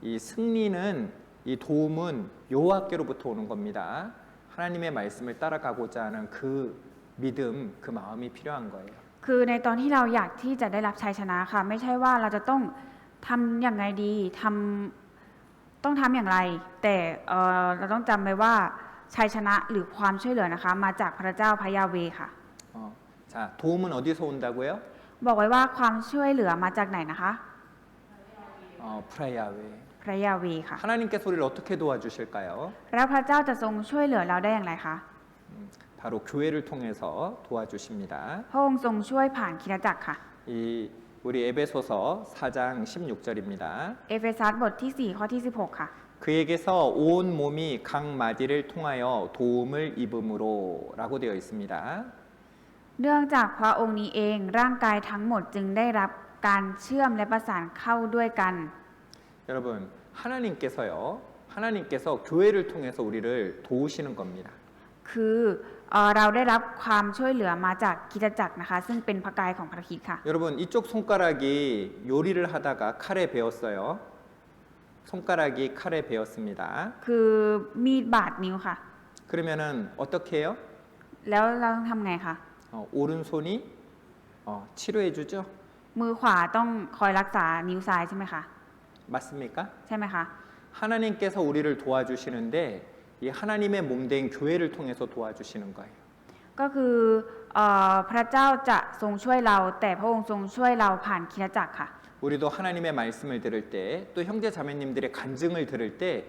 이 승리는 이 도움은 여호와께로부터 오는 겁니다. 하나님의 말씀을 따라가고자 하는 그 믿음, 그 마음이 필요한 거예요. คือในตอนที่เราอยากที่จะได้รับชัยชนะค่ะ ไม่ใช่ว่าเราจะต้องทำอย่างไรดีต้องทำอย่างไร แต่เราต้องจำไว้ว่าชัยชนะหรือความช่วยเหลือนะคะ มาจากพระเจ้าพระยาเวห์ค่ะ 자, 도움은 어디서 온다고요? บอกไว้ว่าความช่วยเหลือมาจากไหนนะคะ 프라야웨. พระยาเวห์ค่ะ 하나님께서 우리를 어떻게 도와주실까요? แล้วพระเจ้าจะทรงช่วยเหลือเราได้อย่างไรคะ 바로 교회를 통해서 도와주십니다. พระองค์ทรงช่วยผ่านคริสตจักรค่ะ 이 우리 에베소서 4장 16절입니다. เอเฟซัสบทที่4ข้อที่16ค่ะ 그에게서 온 몸이 각 마디를 통하여 도움을 입음으로라고 되어 있습니다. เนื่องจากพระองค์นี้เองร่างกายทั้งหมดจึงได้รับการเชื่อมและประสานเข้าด้วยกัน 여러분, 하나님께서 교회를 통해서 우리를 도우시는 겁니다. คือเราได้รับความช่วยเหลือมาจากคริสตจักรนะคะ ซึ่งเป็นพระกายของพระคริสต์ค่ะ 여러분, 이쪽 손가락이 요리를 하다가 칼에 베었어요. 손가락이 칼에 베었습니다. คือมีดบาดนิ้วค่ะ 그러면은 어떻게 해요? แล้วเราต้องทำไงคะ 오른손이 치료해 주죠. มือขวาต้องคอยรักษานิ้วซ้ายใช่ไหมคะ 맞습니까? ใช่ไหมคะ 하나님께서 우리를 도와주시는데 이 하나님의 몸된 교회를 통해서 도와주시는 거예요. ก็คือพระเจ้าจะทรงช่วยเรา แต่พระองค์ทรงช่วยเราผ่านคริสตจักรค่ะ 우리도 하나님의 말씀을 들을 때, 또 형제 자매님들의 간증을 들을 때,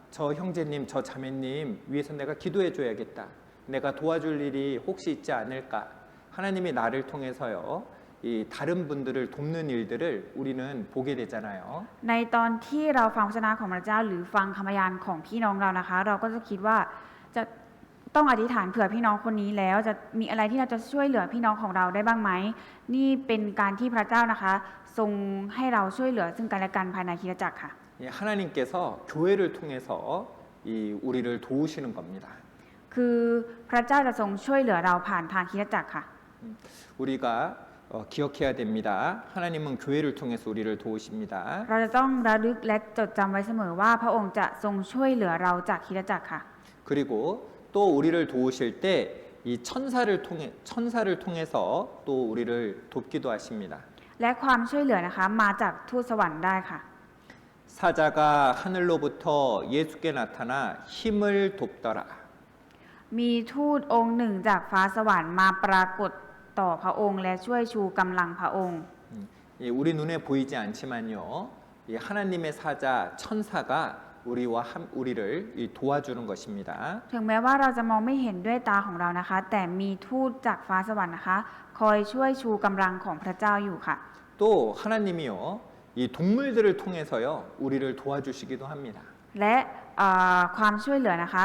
저 형제님, 저 자매님 위해서 내가 기도해 줘야겠다. 내가 도와줄 일이 혹시 있지 않을까? 하나님이 나를 통해서요. 이 다른 분들을 돕는 일들을 우리는 보게 되잖아요. ในตอนที่เราฟังพระวจนะของพระเจ้าหรือฟังคำพยานของพี่น้องเรานะคะ เราก็จะคิดว่าจะต้องอธิษฐานเผื่อพี่น้องคนนี้แล้วจะมีอะไรที่เราจะช่วยเหลือพี่น้องของเราได้บ้างไหม นี่เป็นการที่พระเจ้านะคะ ทรงให้เราช่วยเหลือซึ่งกันและกันภายในคริสตจักรค่ะ 하나님께서 교회를 통해서 우리를 도우시는 겁니다. คือพระเจ้าจะทรงช่วยเหลือเราผ่านทางคริสตจักรค่ะ 우리가 기억해야 됩니다. 하나님은 교회를 통해서 우리를 도우십니다. เราจะต้องระลึกและจดจำไว้เสมอว่าพระองค์จะทรงช่วยเหลือเราจากคริสตจักรค่ะ 그리고 또 우리를 도우실 때 이 천사를 통해서 또 우리를 돕기도 하십니다. และความช่วยเหลือนะคะมาจากทูตสวรรค์ได้ค่ะ 사자가 하늘로부터 예수께 나타나 힘을 돕더라. มีทูตองค์หนึ่งจากฟ้าสวรรค์มาปรากฏต่อพระองค์และช่วยชูกำลังพระองค์ 우리 눈에 보이지 않지만요. 이 하나님의 사자 천사가 우리를 도와주는 것입니다. ถึงแม้ว่าเราจะมองไม่เห็นด้วยตาของเรานะคะ แต่มีทูตจากฟ้าสวรรค์นะคะ คอยช่วยชูกำลังของพระเจ้าอยู่ค่ะ 또 하나님이요. 이 동물들을 통해서요. 우리를 도와주시기도 합니다. และความช่วยเหลือนะคะ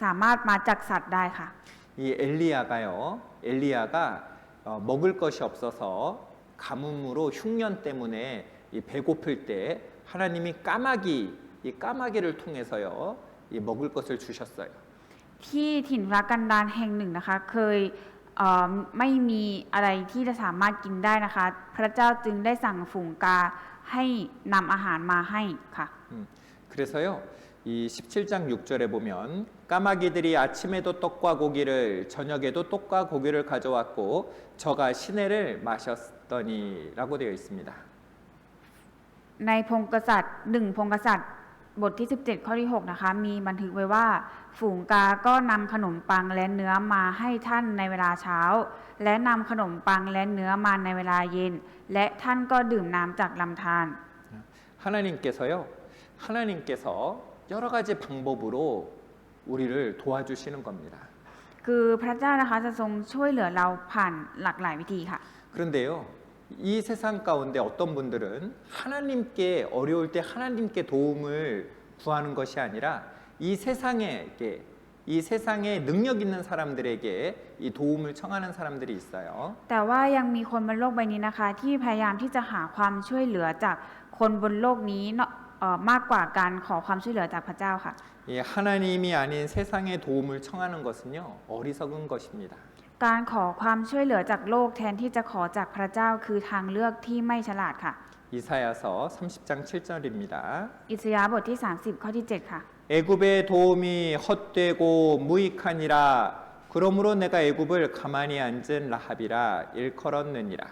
สามารถมาจากสัตว์ได้ค่ะ 이 엘리야가 먹을 것이 없어서 가뭄으로 흉년 때문에 이 배고플 때 하나님이 이 까마귀를 통해서요 이 먹을 것을 주셨어요. ที่ถิ่นทุรกันดารแห่งหนึ่งนะคะเคยไม่มีอะไรที่จะสามารถกินได้นะคะพระเจ้าจึงได้สั่งฝูงกาให้นำอาหารมาให้ค่ะ 그래서요 이 17장 6절에 보면 까마귀들이 아침에도 떡과 고기를 저녁에도 떡과 고기를 가져왔고 저가 시내를 마셨더니라고 되어 있습니다. ในพงกษัตริย์1พงกษัตริย์บทที่17ข้อที่6นะคะมีบันทึกไว้ว่าฝูงกาก็นำขนมปังและเนื้อมาให้ท่านในเวลาเช้าและนำขนมปังและเนื้อมาในเวลาเย็นและท่านก็ดื่มน้ำจากลำธาร 하나님께서 여러 가지 방법으로 우리를 도와주시는 겁니다. คือพระเจ้านะคะจะทรงช่วยเหลือเราผ่านหลากหลายวิธีค่ะ 그런데요, 이 세상 가운데 어떤 분들은 하나님께 어려울 때 하나님께 도움을 구하는 것이 아니라 이 세상에 능력 있는 사람들에게 이 도움을 청하는 사람들이 있어요. แต่ว่ายังมีคนบนโลกใบนี้นะคะที่พยายามที่จะหาความช่วยเหลือจากคนบนโลกนี้มากกว่าการขอความช่วยเหลือจากพระเจ้าค่ะ 이 하나님이 아닌 세상에 도움을 청하는 것은요 어리석은 것입니다. การขอความช่วยเหลือจากโลกแทนที่จะขอจากพระเจ้าคือทางเลือกที่ไม่ฉลาดค่ะ 이사야서 30장 7절입니다. อิสยาห์บทที่30ข้อที่7ค่ะ 애굽의 도움이 헛되고 무익하니라. 그러므로 내가 애굽을 가만히 앉은 라합이라 일컬었느니라.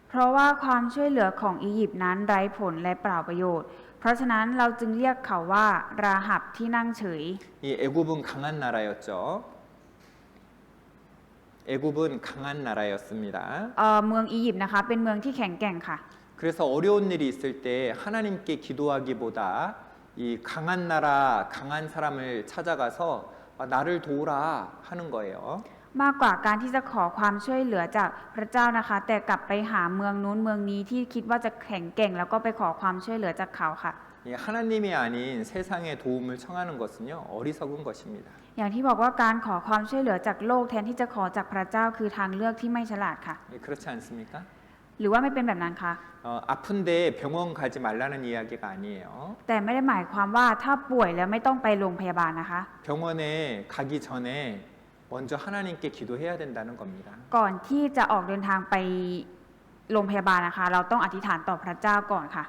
เพราะว่าความช่วยเหลือของอียิปต์นั้นไร้ผลและเปล่าประโยชน์เพราะฉะนั้นเราจึงเรียกเขาว่าราหับที่นั่งเฉย 이 애굽은 강한 나라였죠. 애굽은 강한 나라였습니다. เมืองอียิปต์นะคะเป็นเมืองที่แข็งแกร่งค่ะ 그래서 어려운 일이 있을 때 하나님께 기도하기보다 이 강한 나라, 강한 사람을 찾아가서 나를 도우라 하는 거예요. มากกว่าการที่จะขอความช่วยเหลือจากพระเจ้านะคะ แต่กลับไปหาเมืองนู้นเมืองนี้ที่คิดว่าจะแข็งแกร่งแล้วก็ไปขอความช่วยเหลือจากเขาค่ะ 이 하나님이 아닌 세상의 도움을 청하는 것은요 어리석은 것입니다. อย่างที่บอกว่าการขอความช่วยเหลือจากโลกแทนที่จะขอจากพระเจ้าคือทางเลือกที่ไม่ฉลาดค่ะ 그렇지 않습니까? หรือว่าไม่เป็นแบบนั้นคะ 아픈데 병원 가지 말라는 이야기가 아니에요. แต่ไม่ได้หมายความว่าถ้าป่วยแล้วไม่ต้องไปโรงพยาบาลนะคะ 병원에 가기 전에 먼저 하나님께 기도해야 된다는 겁니다. ก่อนที่จะออกเดินทางไปโรงพยาบาลนะคะ เราต้องอธิษฐานต่อพระเจ้าก่อนค่ะ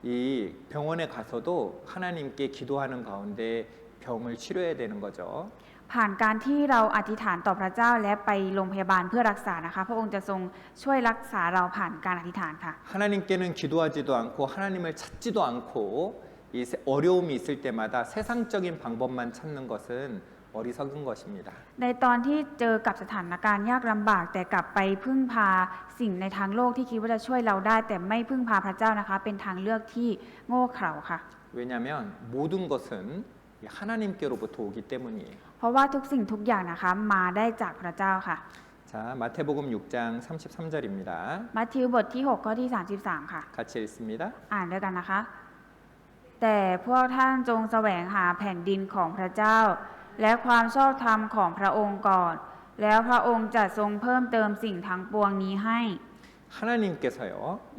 이 병원에 가서도 하나님께 기도하는 가운데 병을 치료해야 되는 거죠. ผ่านการที่เราอธิษฐานต่อพระเจ้าและไปโรงพยาบาลเพื่อรักษานะคะ พระองค์จะทรงช่วยรักษาเราผ่านการอธิษฐานค่ะ 하나님께는 기도하지도 않고 하나님을 찾지도 않고 이 어려움이 있을 때마다 세상적인 방법만 찾는 것은 어리석은 것입니다. ในตอนที่เจอกับสถานการณ์ยากลำบากแต่กลับไปพึ่งพาสิ่งในทางโลกที่คิดว่าจะช่วยเราได้ แต่ไม่พึ่งพาพระเจ้านะคะ เป็นทางเลือกที่โง่เขลาค่ะ 왜냐하면 모든 것은 하나님께로부터 오기 때문이에요. เพราะว่าทุกสิ่งทุกอย่างนะคะมาได้จากพระเจ้าค่ะ 자, 마태복음 6장 33절입니다. มัทธิวบทที่6ข้อที่33ค่ะ 같이 읽습니다. อ่านด้วยกันนะคะ แต่พวกท่านจงแสวงหาแผ่นดินของพระเจ้าและความชอบธรรมของพระองค์ก่อนแล้วพระองค์จะทรงเพิ่มเติมสิ่งทั้งปวงนี้ให้ 하나님께서요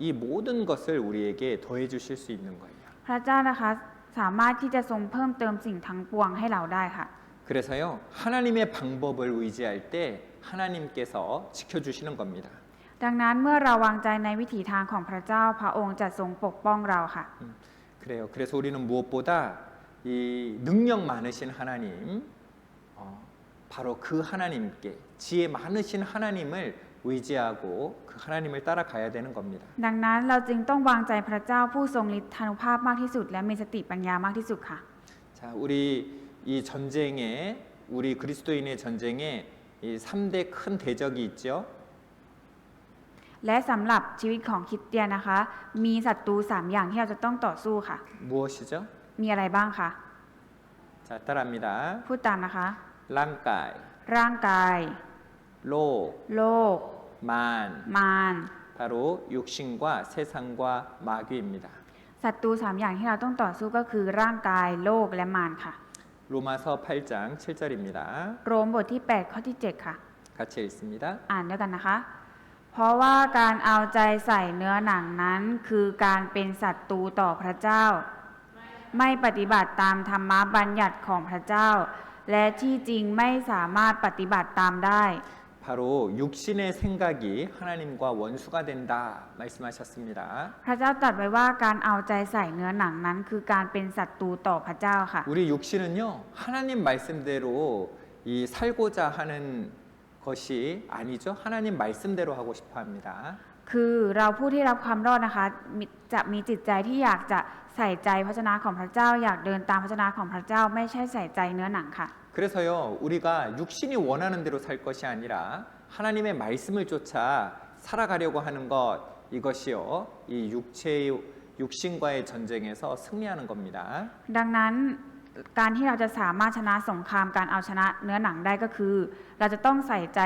이 모든 것을 우리에게 더해 주실 수 있는 거예요. พระเจ้านะคะสามารถที่จะทรงเพิ่มเติมสิ่งทั้งปวงให้เราได้ค่ะ 그래서요 하나님의 방법을 의지할 때 하나님께서 지켜주시는 겁니다. ดังนั้นเมื่อเราวางใจในวิถีทางของพระเจ้าพระองค์จะทรงปกป้องเราค่ะ 그래요. 그래서 우리는 무엇보다 이 능력 많으신 하나님, 바로 그 하나님께 지혜 많으신 하나님을 의지하고 그 하나님을 따라가야 되는 겁니다. ดังนั้นเราจึงต้องวางใจพระเจ้าผู้ทรงฤทธานุภาพมากที่สุดและมีสติปัญญามากที่สุดค่ะ 자, 우리 이 전쟁에 우리 그리스도인의 전쟁에 이 3대 큰 대적이 있죠. และสำหรับชีวิตของคริสเตียนนะคะ มีศัตรู3อย่างที่เราจะต้องต่อสู้ค่ะ 무엇이죠? มีอะไรบ้างคะ 자, 따라합니다. พูดตามนะคะ 랑까이, ร่างกาย 로, โลก 만, มาร 바로 육신과 세상과 마귀입니다. ศัตรู3อย่างที่เราต้องต่อสู้ก็คือร่างกายโลกและมารค่ะ 로마서 8장 7절입니다. โรมบทที่ 8 ข้อที่ 7 ค่ะ 같이 읽습니다. อ่านด้วยกันนะคะ เพราะว่าการเอาใจใส่เนื้อหนังนั้นคือการเป็นศัตรูต่อพระเจ้า ไม่ปฏิบัติตามธรรมบัญญัติของพระเจ้า และที่จริงไม่สามารถปฏิบัติตามได้ 바로 육신의 생각이 하나님과 원수가 된다 말씀하셨습니다. พระเจ้าตรัสไว้ว่าการเอาใจใส่เนื้อหนังนั้นคือการเป็นศัตรูต่อพระเจ้าค่ะ 우리 육신은요 하나님 말씀대로 이 살고자 하는 것이 아니죠. 하나님 말씀대로 하고 싶어합니다. คือเราผู้ที่รับความรอดนะคะจะมีจิตใจที่อยากจะใส่ใจพระวจนะของพระเจ้า อยากเดินตามพระวจนะของพระเจ้าไม่ใช่ใส่ใจเนื้อหนังค่ะ 그래서요 우리가 육신이 원하는 대로 살 것이 아니라 하나님의 말씀을 쫓아 살아가려고 하는 것 이것이요 이 육신과의 전쟁에서 승리하는 겁니다. ดังนั้นการที่เราจะสามารถชนะสงครามการเอาชนะเนื้อหนังได้ก็คือ เราจะต้องใส่ใจ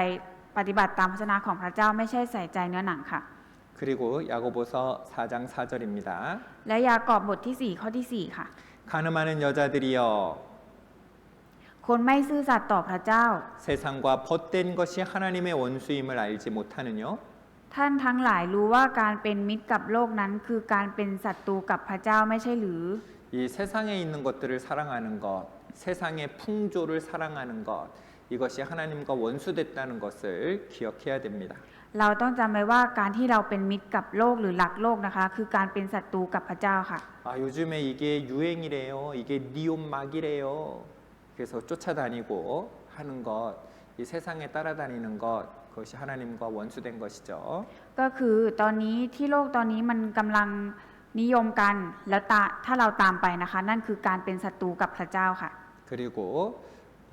ปฏิบัติตามพระวจนะของพระเจ้าไม่ใช่ใส่ใจเนื้อหนังค่ะ 그리고 야고보서 4장 4절입니다. และยากอบบทที่ 4 ข้อที่ 4 ค่ะ 가늠하는 여자들이여 คนไม่ซื่อสัตย์ต่อพระเจ้า 세상과 벗된 것이 하나님의 원수임을 알지 못하느뇨? ท่านทั้งหลายรู้ว่าการเป็นมิตรกับโลกนั้นคือการเป็นศัตรูกับพระเจ้าไม่ใช่หรือ 이 세상에 있는 것들을 사랑하는 것, 세상의 풍조를 사랑하는 것, 이것이 하나님과 원수됐다는 것을 기억해야 됩니다. เราต้องจำไว้ว่าการที่เราเป็นมิตรกับโลกหรือหลักโลกนะคะคือการเป็นศัตรูกับพระเจ้าค่ะ 아, 요즘에 이게 유행이래요. 이게 니온막이래요. 그래서 쫓아다니고 하는 것, 이 세상에 따라다니는 것, 그것이 하나님과 원수된 것이죠. ก็คือตอนนี้ที่โลกตอนนี้มันกำลังนิยมกันแล้วถ้าเราตามไปนะคะนั่นคือการเป็นศัตรูกับพระเจ้าค่ะ 그리고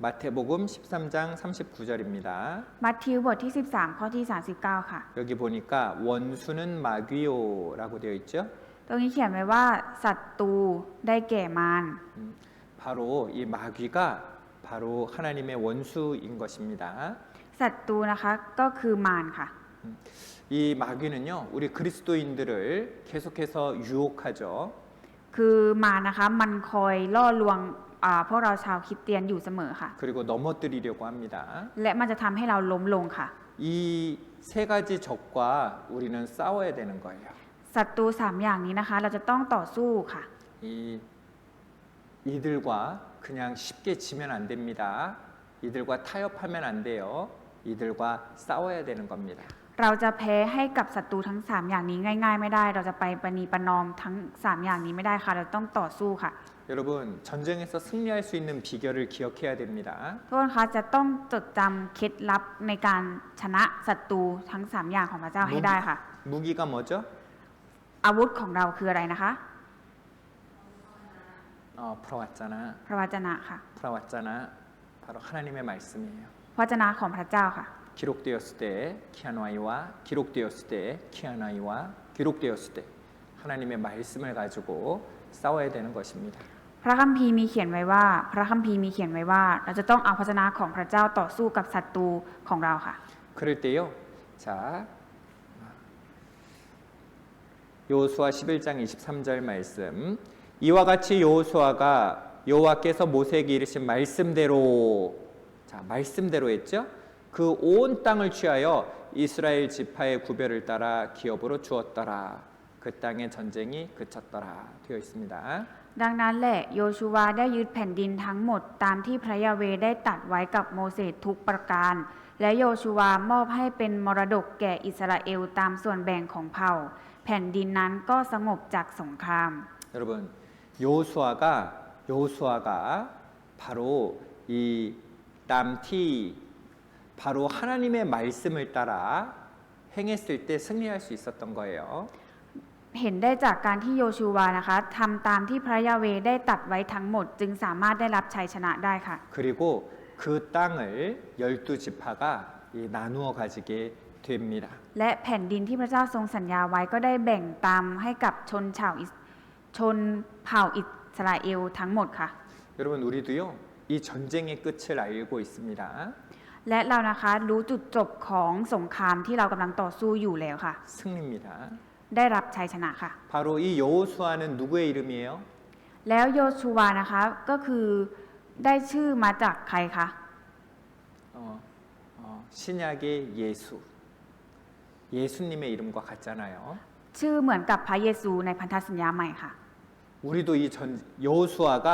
마태복음 13장 39절입니다. มัทธิวบทที่ 13 ข้อที่ 39 ค่ะ 여기 보니까 원수는 마귀요라고 되어 있죠. ตรงนี้เขียนไว้ว่าศัตรูได้แก่มาร 바로 이 마귀가 바로 하나님의 원수인 것입니다. ศัตรูนะคะก็คือมารค่ะ 이 마귀는요, 우리 그리스도인들을 계속해서 유혹하죠. คือมารนะคะมันคอยล่อลวงพวกเราชาวคริสเตียนอยู่เสมอค่ะ 그리고 넘어뜨리려고 합니다. และมันจะทำให้เราล้มลงค่ะ 이 세 가지 적과 우리는 싸워야 되는 거예요. ศัตรู3อย่างนี้นะคะเราจะต้องต่อสู้ค่ะ 이들과 그냥 쉽게 지면 안 됩니다. 이들과 타협하면 안 돼요. 이들과 싸워야 되는 겁니다. เราจะแพ้ให้กับศัตรูทั้ง3อย่างนี้ง่ายๆไม่ได้ เราจะไปประนีประนอมทั้ง3อย่างนี้ไม่ได้ค่ะเราต้องต่อสู้ค่ะ 여러분 전쟁에서 승리할 수 있는 비결을 기억해야 됩니다. ทุกคนคะจะต้องจดจำเคล็ดลับในการชนะศัตรูทั้ง3อย่างของพระเจ้าให้ได้ค่ะ 무기가 뭐죠? อาวุธของเราคืออะไรนะคะ 풀어왔잖아. พระวจนะค่ะ 풀어왔잖아. 바로 하나님의 말씀이에요. พระวจนะของพระเจ้าค่ะ 기록되었을 때 키아나이와 기록되었을 때 키아나이와 기록되었을 때 하나님의 말씀을 가지고 싸워야 되는 것입니다. พระคัมภีร์มีเขียนไว้ว่าเราจะต้องเอาพระวจนะของพระเจ้าต่อสู้กับศัตรูของเราค่ะ 그럴 때요. 자, 여호수아 11장 23절 말씀. 이와 같이 여호수아가 여호와께서 모세에게 이르신 말씀대로 자, 말씀대로 했죠. 그 온 땅을 취하여 이스라엘 지파의 구별을 따라 기업으로 주었더라. 그 땅의 전쟁이 그쳤더라. 되어 있습니다. ดังนั้นแหละโยชูวาได้ยึดแผ่นดินทั้งหมดตามที่พระยาเวได้ตรัสไว้กับโมเสสทุกประการ และโยชูวามอบให้เป็นมรดกแก่อิสราเอลตามส่วนแบ่งของเผ่า แผ่นดินนั้นก็สงบจากสงคราม 여러분, 여호수아가 바로 이 남티 바로 하나님의 말씀을 따라 행했을 때 승리할 수 있었던 거예요. เห็นได้จากการที่โยชูวานะคะทำตามที่พระยาเวได้ตรัสไว้ทั้งหมดจึงสามารถได้รับชัยชนะได้ค่ะ 그리고 그 땅을 12지파가 나누어 가지게 됩니다. และแผ่นดินที่พระเจ้าทรงสัญญาไว้ก็ได้แบ่งตามให้กับชนเผ่าอิสราเอลทั้งหมดค่ะ 여러분 우리도요 이 전쟁의 끝을 알고 있습니다. และเรานะคะรู้จุดจบของสงครามที่เรากำลังต่อสู้อยู่แล้วค่ะ 승리입니다. ได้รับชัยชนะค่ะ 바로 이 여호수아는 누구의 이름이에요? แล้วโยชูวานะคะก็คือ ได้ชื่อมาจากใครคะ 신약의 예수, 예수님의 이름과 같잖아요. ชื่อเหมือนกับพระเยซูในพันธสัญญาใหม่ค่ะ 우리도 이 여호수아가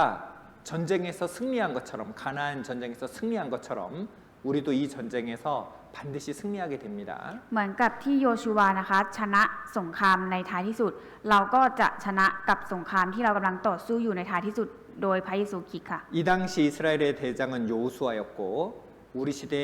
전쟁에서 승리한 것처럼 가나안 전쟁에서 승리한 것처럼 우리도 이 전쟁에서 반드시 승리하게 됩니다. เหมือนกับที่โยชูวานะคะชนะสงครามในท้ายที่สุด เราก็จะชนะกับสงครามที่เรากำลังต่อสู้อยู่ในท้ายที่สุดโดยพระเยซูคริสต์ค่ะ 이 당시 이스라엘의 대장은 여호수아였고 우리 시대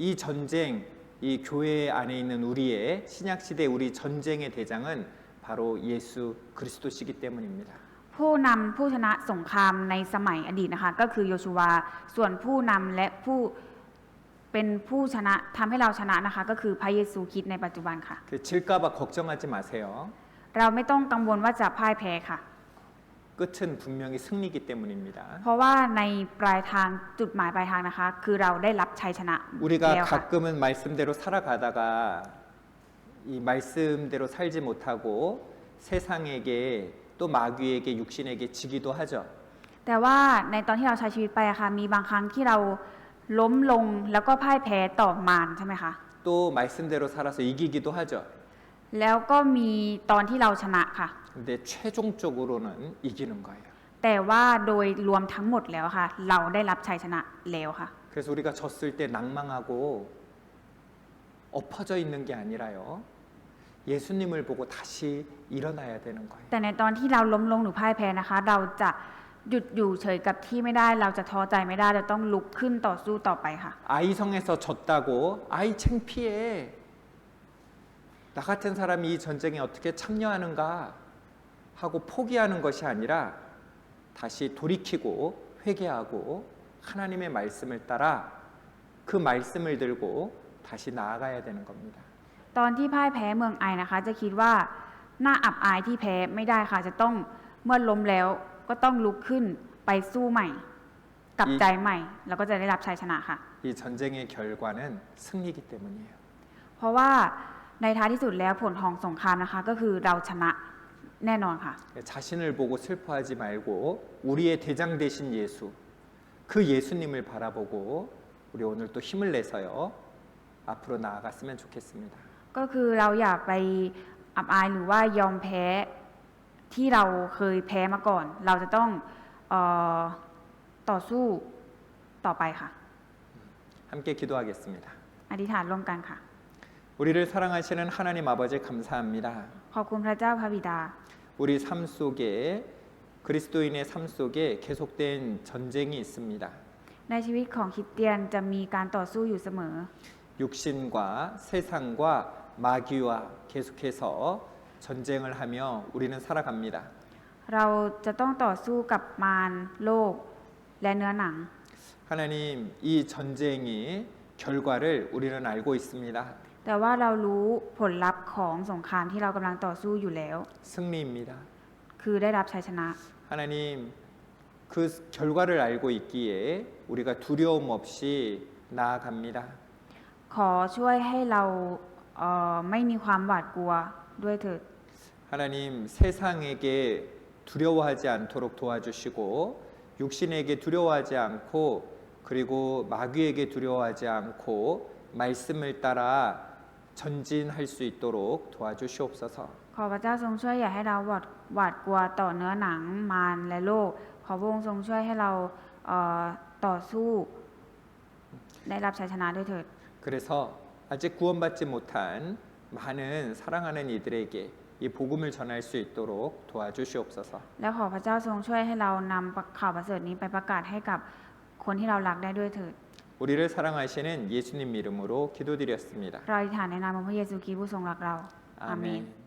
이 전쟁 이 교회 안에 있는 우리의 신약 시대 우리 전쟁의 대장은 바로 예수 그리스도시기 때문입니다. ผู้นำผู้ชนะสงครามในสมัยอดีตนะคะก็คือโยชูวาส่วนผู้นำและผู้เป็นผู้ชนะทำให้เราชนะนะคะก็คือพระเยซูคริสต์ในปัจจุบันค่ะ 질까봐 걱정하지 마세요. เราไม่ต้องกังวลว่าจะพ่ายแพ้ค่ะ 끝은 분명히 승리이기 때문입니다. เพราะว่าในปลายทางจุดหมายปลายทางนะคะคือเราได้รับชัยชนะ 우리가 แล้วค่ะ 가끔은 말씀대로 살아가다가 이 말씀대로 살지 못하고 세상에게 또 마귀에게 육신에게 지기도 하죠. แต่ว่าในตอนที่เราใช้ชีวิตไปอะค่ะมีบางครั้งที่เราล้มลงแล้วก็พ่ายแพ้ต่อมารใช่ไหมคะ 또 말씀대로 살아서 이기기도 하죠. แล้วก็มีตอนที่เราชนะค่ะ 근데 최종적으로는 이기는 거예요. แต่ว่าโดยรวมทั้งหมดแล้วค่ะ เราได้รับชัยชนะแล้วค่ะ 그래서 우리가 졌을 때 낭망하고 엎어져 있는 게 아니라요. 예수님을 보고 다시 일어나야 되는 거예요. แต่ในตอนที่เราล้มลงหรือพ่ายแพ้นะคะ เราจะหยุดอยู่เฉยกับที่ไม่ได้ เราจะท้อใจไม่ได้เราต้องลุกขึ้นต่อสู้ต่อไปค่ะ 아이성에서 졌다고 아이 창피해. 나 같은 사람이 이 전쟁에 어떻게 참여하는가 하고 포기하는 것이 아니라 다시 돌이키고 회개하고 하나님의 말씀을 따라 그 말씀을 들고 다시 나아가야 되는 겁니다. ตอนที่พ่ายแพ้เมืองไอนะคะ จะคิดว่าน่าอับอายที่แพ้ไม่ได้ค่ะ จะต้องเมื่อล้มแล้วก็ต้องลุกขึ้นไปสู้ใหม่กลับใจใหม่ แล้วก็จะได้รับชัยชนะค่ะ 이 전쟁의 결과는 승리이기 때문이에요. เพราะว่าในท้ายที่สุดแล้วผลของสงครามนะคะ ก็คือเราชนะแน่นอนค่ะ 자신을 보고 슬퍼하지 말고 우리의 대장 되신 예수 그 예수님을 바라보고 우리 오늘 또 힘을 내서요 앞으로 나아갔으면 좋겠습니다. ก็คือเราอย่าไปอับอายหรือว่ายอมแพ้ที่เราเคยแพ้มาก่อน เราจะต้องต่อสู้ต่อไปค่ะ 함께 기도하겠습니다. อธิษฐานร่วมกันค่ะ 우리를 사랑하시는 하나님 아버지 감사합니다. ขอบคุณพระเจ้าพระบิดา 우리 삶 속에 그리스도인의 삶 속에 계속된 전쟁이 있습니다. ในชีวิตของคริสเตียนจะมีการต่อสู้อยู่เสมอ 육신과 세상과 마귀와 계속해서 전쟁을 하며 우리는 살아갑니다. เราจะต้องต่อสู้กับมารโลกและเนื้อหนัง 하나님 이 전쟁이 결과를 우리는 알고 있습니다. แต่ว่าเรารู้ผลลัพธ์ของสงครามที่เรากำลังต่อสู้อยู่แล้ว 승리입니다. คือได้รับชัยชนะ 하나님 그 결과를 알고 있기에 우리가 두려움 없이 나아갑니다. ขอช่วยให้เราไม่มีความหวาดกลัวด้วยเถิด 하나님 세상에게 두려워하지 않도록 도와주시고 육신에게 두려워하지 않고 그리고 마귀에게 두려워하지 않고 말씀을 따라 전진할 수 있도록 도와주시옵소서. ขอพระเจ้าทรงช่วยอย่าให้เราหวาดกลัวต่อเนื้อหนังมารและโลกขอพระองค์ทรงช่วยให้เราต่อสู้ได้รับชัยชนะด้วยเถิด 그래서 아직 구원받지 못한 많은 사랑하는 이들에게 이 복음을 전할 수 있도록 도와주시옵소서. แล้วขอพระเจ้าทรงช่วยให้เรานำข่าวประเสริฐนี้ไปประกาศให้กับคนที่เรารักได้ด้วยเถิด 우리를 사랑하시는 예수님 이름으로 기도드렸습니다. เราอธิษฐานในนามของพระเยซูคริสต์ผู้ทรงรักเราอาเมน 아멘.